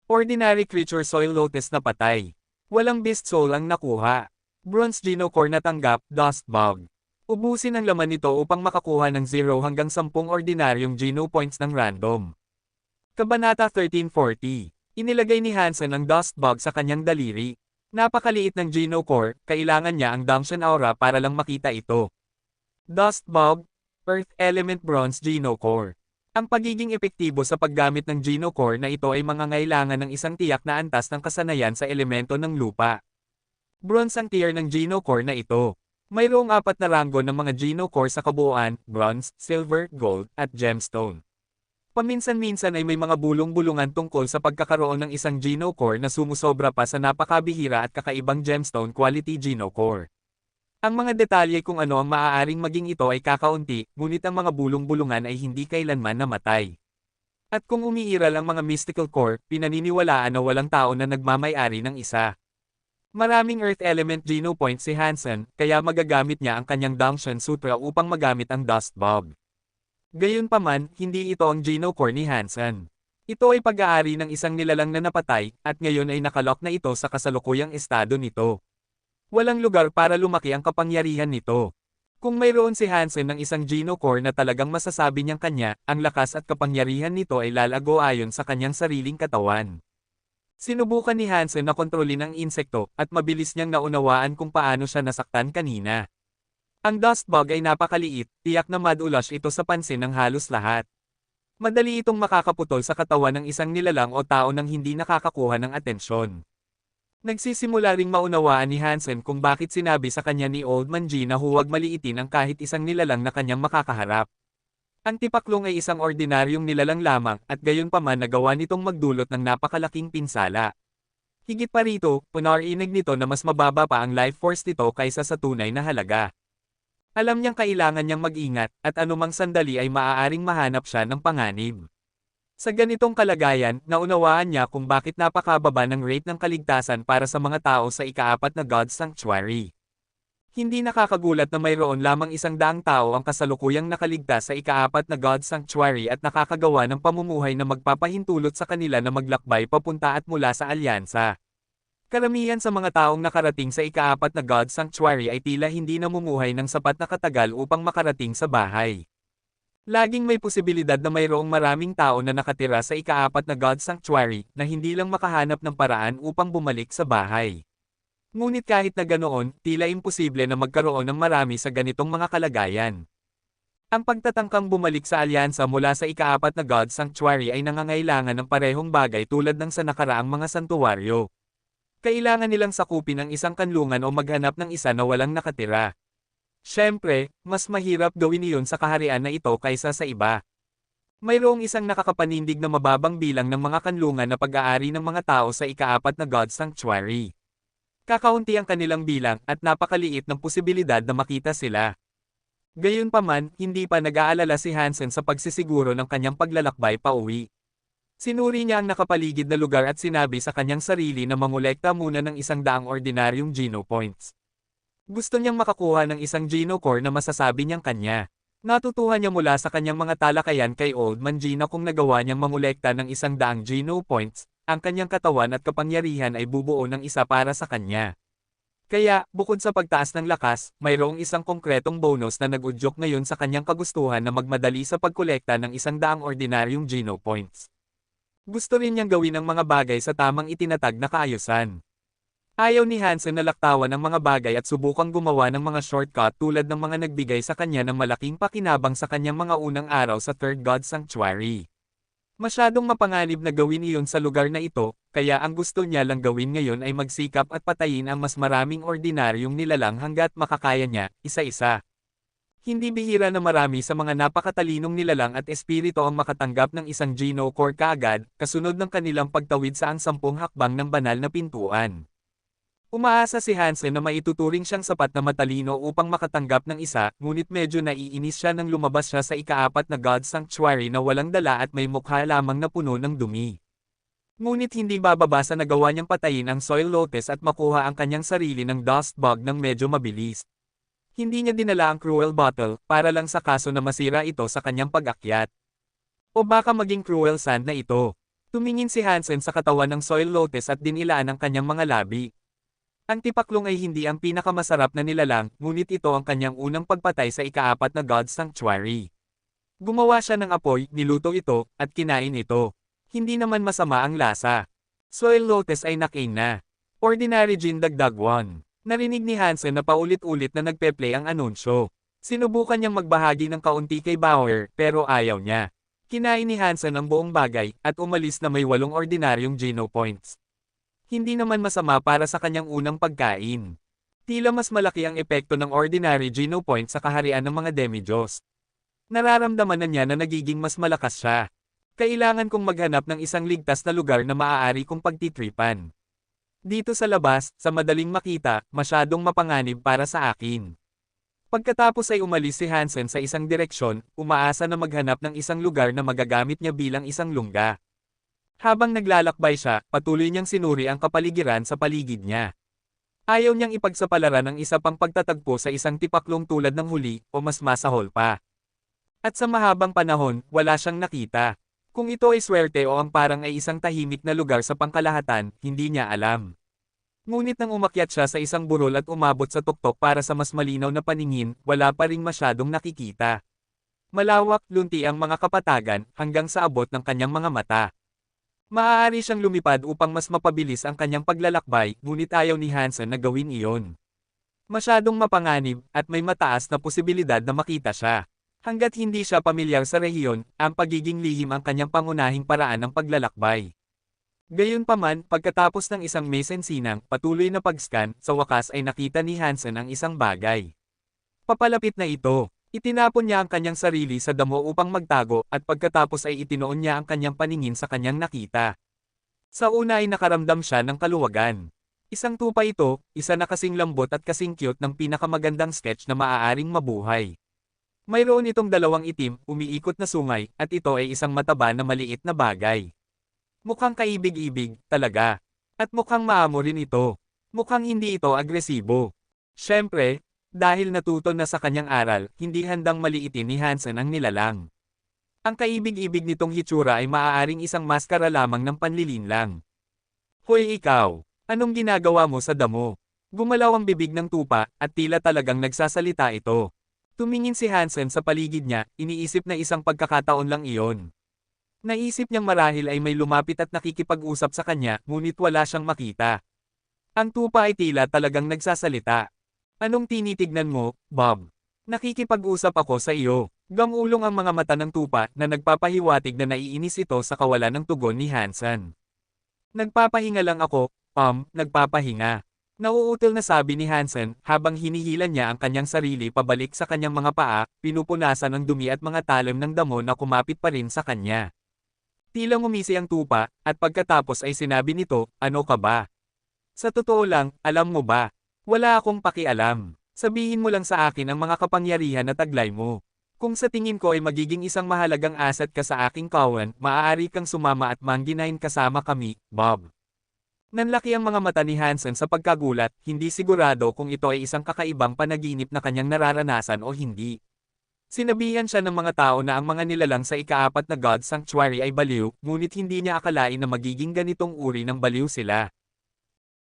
Ordinary creature soil lotus na patay. Walang beast soul ang nakuha. Bronze Genocore na tanggap, Dust Bug. Ubusin ang laman nito upang makakuha ng 0 hanggang 10 ordinaryong Geno points ng random. Kabanata 1340. Inilagay ni Hansen ang Dust Bug sa kanyang daliri. Napakaliit ng Genocore, kailangan niya ang Dangshan Aura para lang makita ito. Dust Bug, Earth Element Bronze Genocore. Ang pagiging epektibo sa paggamit ng Genocore na ito ay mangangailangan ng isang tiyak na antas ng kasanayan sa elemento ng lupa. Bronze ang tier ng Genocore na ito. Mayroong 4 na ranggo ng mga Genocore sa kabuuan, Bronze, Silver, Gold, at Gemstone. Paminsan-minsan ay may mga bulong-bulungan tungkol sa pagkakaroon ng isang Genocore na sumusobra pa sa napakabihira at kakaibang gemstone quality Genocore. Ang mga detalye kung ano ang maaaring maging ito ay kakaunti, ngunit ang mga bulong-bulungan ay hindi kailanman namatay. At kung umiiral ang mga mystical core, pinaniniwalaan na walang tao na nagmamay-ari ng isa. Maraming Earth Element Geno points si Hansen, kaya magagamit niya ang kanyang Dangshan Sutra upang magamit ang Dust Bug. Gayunpaman, hindi ito ang Genocore ni Hansen. Ito ay pag-aari ng isang nilalang na napatay, at ngayon ay nakalock na ito sa kasalukuyang estado nito. Walang lugar para lumaki ang kapangyarihan nito. Kung mayroon si Hansen ng isang Genocore na talagang masasabi niyang kanya, ang lakas at kapangyarihan nito ay lalago ayon sa kanyang sariling katawan. Sinubukan ni Hansen na kontrolin ang insekto, at mabilis niyang naunawaan kung paano siya nasaktan kanina. Ang Dust Bug ay napakaliit, tiyak na madulas ito sa pansin ng halos lahat. Madali itong makakaputol sa katawan ng isang nilalang o tao nang hindi nakakakuha ng atensyon. Nagsisimula ring maunawaan ni Hansen kung bakit sinabi sa kanya ni Old Man G na huwag maliitin ang kahit isang nilalang na kanyang makakaharap. Ang tipaklong ay isang ordinaryong nilalang lamang, at gayunpaman nagawa nitong magdulot ng napakalaking pinsala. Higit pa rito, punarinig nito na mas mababa pa ang life force nito kaysa sa tunay na halaga. Alam niyang kailangan niyang mag-ingat, at anumang sandali ay maaaring mahanap siya ng panganib. Sa ganitong kalagayan, naunawaan niya kung bakit napakababa ng rate ng kaligtasan para sa mga tao sa ika-4 na God's Sanctuary. Hindi nakakagulat na mayroon lamang 100 tao ang kasalukuyang nakaligtas sa ika-4 na God's Sanctuary at nakakagawa ng pamumuhay na magpapahintulot sa kanila na maglakbay papunta at mula sa alyansa. Karamihan sa mga taong nakarating sa ika-4 na God's Sanctuary ay tila hindi namumuhay ng sapat na katagal upang makarating sa bahay. Laging may posibilidad na mayroong maraming tao na nakatira sa ika-4 na God's Sanctuary na hindi lang makahanap ng paraan upang bumalik sa bahay. Ngunit kahit na ganoon, tila imposible na magkaroon ng marami sa ganitong mga kalagayan. Ang pagtatangkang bumalik sa alyansa mula sa ikaapat na God Sanctuary ay nangangailangan ng parehong bagay tulad ng sa nakaraang mga santuwaryo. Kailangan nilang sakupin ang isang kanlungan o maghanap ng isa na walang nakatira. Siyempre, mas mahirap gawin iyon sa kaharian na ito kaysa sa iba. Mayroong isang nakakapanindig na mababang bilang ng mga kanlungan na pag-aari ng mga tao sa ikaapat na God Sanctuary. Kakaunti ang kanilang bilang at napakaliit ng posibilidad na makita sila. Gayunpaman, hindi pa nag-aalala si Hansen sa pagsisiguro ng kanyang paglalakbay pauwi. Sinuri niya ang nakapaligid na lugar at sinabi sa kanyang sarili na mangolekta muna ng 100 ordinaryong Geno points. Gusto niyang makakuha ng isang Geno core na masasabi niyang kanya. Natutuhan niya mula sa kanyang mga talakayan kay Old Man Gina kung nagawa niyang mangolekta ng 100 Geno points, ang kanyang katawan at kapangyarihan ay bubuo ng isa para sa kanya. Kaya, bukod sa pagtaas ng lakas, mayroong isang konkretong bonus na nag-udyok ngayon sa kanyang kagustuhan na magmadali sa pagkolekta ng 100 ordinaryong Geno points. Gusto rin niyang gawin ang mga bagay sa tamang itinatag na kaayusan. Ayaw ni Hansen na laktawan ang mga bagay at subukang gumawa ng mga shortcut tulad ng mga nagbigay sa kanya ng malaking pakinabang sa kanyang mga unang araw sa Third God Sanctuary. Masyadong mapanganib na gawin iyon sa lugar na ito, kaya ang gusto niya lang gawin ngayon ay magsikap at patayin ang mas maraming ordinaryong nilalang hanggat makakaya niya, isa-isa. Hindi bihira na marami sa mga napakatalinong nilalang at espiritu ang makatanggap ng isang Geno core kaagad, kasunod ng kanilang pagtawid sa ang 10 hakbang ng banal na pintuan. Umaasa si Hansen na maituturing siyang sapat na matalino upang makatanggap ng isa, ngunit medyo naiinis siya nang lumabas siya sa ikaapat na God Sanctuary na walang dala at may mukha lamang na puno ng dumi. Ngunit hindi bababa sa nagawa niyang patayin ang Soil Lotus at makuha ang kanyang sarili ng Dust Bug ng medyo mabilis. Hindi niya dinala ang Cruel Bottle, para lang sa kaso na masira ito sa kanyang pag-akyat. O baka maging Cruel Sand na ito. Tumingin si Hansen sa katawan ng Soil Lotus at dinilaan ang kanyang mga labi. Ang tipaklong ay hindi ang pinakamasarap na nilalang, ngunit ito ang kanyang unang pagpatay sa ikaapat na God Sanctuary. Gumawa siya ng apoy, niluto ito, at kinain ito. Hindi naman masama ang lasa. Soil Lotus ay nakain na. Ordinary Gin dagdag 1. Narinig ni Hansen na paulit-ulit na nagpe-play ang anunsyo. Sinubukan niyang magbahagi ng kaunti kay Bauer, pero ayaw niya. Kinain ni Hansen ang buong bagay, at umalis na may 8 ordinaryong Geno points. Hindi naman masama para sa kanyang unang pagkain. Tila mas malaki ang epekto ng ordinary Geno points sa kaharian ng mga demi-Diyos. Nararamdaman na niya na nagiging mas malakas siya. Kailangan kong maghanap ng isang ligtas na lugar na maaari kong pagtitripan. Dito sa labas, sa madaling makita, masyadong mapanganib para sa akin. Pagkatapos ay umalis si Hansen sa isang direksyon, umaasa na maghanap ng isang lugar na magagamit niya bilang isang lungga. Habang naglalakbay siya, patuloy niyang sinuri ang kapaligiran sa paligid niya. Ayaw niyang ipagsapalaran ang isa pang pagtatagpo sa isang tipaklong tulad ng huli, o mas masahol pa. At sa mahabang panahon, wala siyang nakita. Kung ito ay swerte o ang parang ay isang tahimik na lugar sa pangkalahatan, hindi niya alam. Ngunit nang umakyat siya sa isang burol at umabot sa tuktok para sa mas malinaw na paningin, wala pa ring masyadong nakikita. Malawak, lunti ang mga kapatagan, hanggang sa abot ng kanyang mga mata. Maaari siyang lumipad upang mas mapabilis ang kanyang paglalakbay, ngunit ayaw ni Hansen na gawin iyon. Masyadong mapanganib, at may mataas na posibilidad na makita siya. Hanggat hindi siya pamilyar sa rehiyon, ang pagiging lihim ang kanyang pangunahing paraan ng paglalakbay. Gayunpaman, pagkatapos ng isang mesensinang, patuloy na pag-scan, sa wakas ay nakita ni Hansen ang isang bagay. Papalapit na ito. Itinapon niya ang kanyang sarili sa damo upang magtago, at pagkatapos ay itinoon niya ang kanyang paningin sa kanyang nakita. Sa una ay nakaramdam siya ng kaluwagan. Isang tupa ito, isa na kasing lambot at kasing cute ng pinakamagandang sketch na maaaring mabuhay. Mayroon itong dalawang itim, umiikot na sungay, at ito ay isang mataba na maliit na bagay. Mukhang kaibig-ibig, talaga. At mukhang maamo rin ito. Mukhang hindi ito agresibo. Siyempre, dahil natuto na sa kanyang aral, hindi handang maliitin ni Hansen ang nilalang. Ang kaibig-ibig nitong hitsura ay maaaring isang maskara lamang ng panlilinlang. Hoy ikaw! Anong ginagawa mo sa damo? Gumalaw ang bibig ng tupa, at tila talagang nagsasalita ito. Tumingin si Hansen sa paligid niya, iniisip na isang pagkakataon lang iyon. Naisip niyang marahil ay may lumapit at nakikipag-usap sa kanya, ngunit wala siyang makita. Ang tupa ay tila talagang nagsasalita. Anong tinitignan mo, Bob? Nakikipag-usap ako sa iyo. Gamulong ang mga mata ng tupa na nagpapahiwatig na naiinis ito sa kawalan ng tugon ni Hansen. Nagpapahinga lang ako, nagpapahinga. Nauutil na sabi ni Hansen habang hinihila niya ang kanyang sarili pabalik sa kanyang mga paa, pinupunasan ng dumi at mga talim ng damo na kumapit pa rin sa kanya. Tila ngumisi ang tupa, at pagkatapos ay sinabi nito, ano ka ba? Sa totoo lang, alam mo ba? Wala akong pakialam. Sabihin mo lang sa akin ang mga kapangyarihan na taglay mo. Kung sa tingin ko ay magiging isang mahalagang asset ka sa aking kawan, maaari kang sumama at mangginahin kasama kami, Bob. Nanlaki ang mga mata ni Hansen sa pagkagulat, hindi sigurado kung ito ay isang kakaibang panaginip na kanyang nararanasan o hindi. Sinabihan siya ng mga tao na ang mga nilalang sa ikaapat na God Sanctuary ay baliw, ngunit hindi niya akalain na magiging ganitong uri ng baliw sila.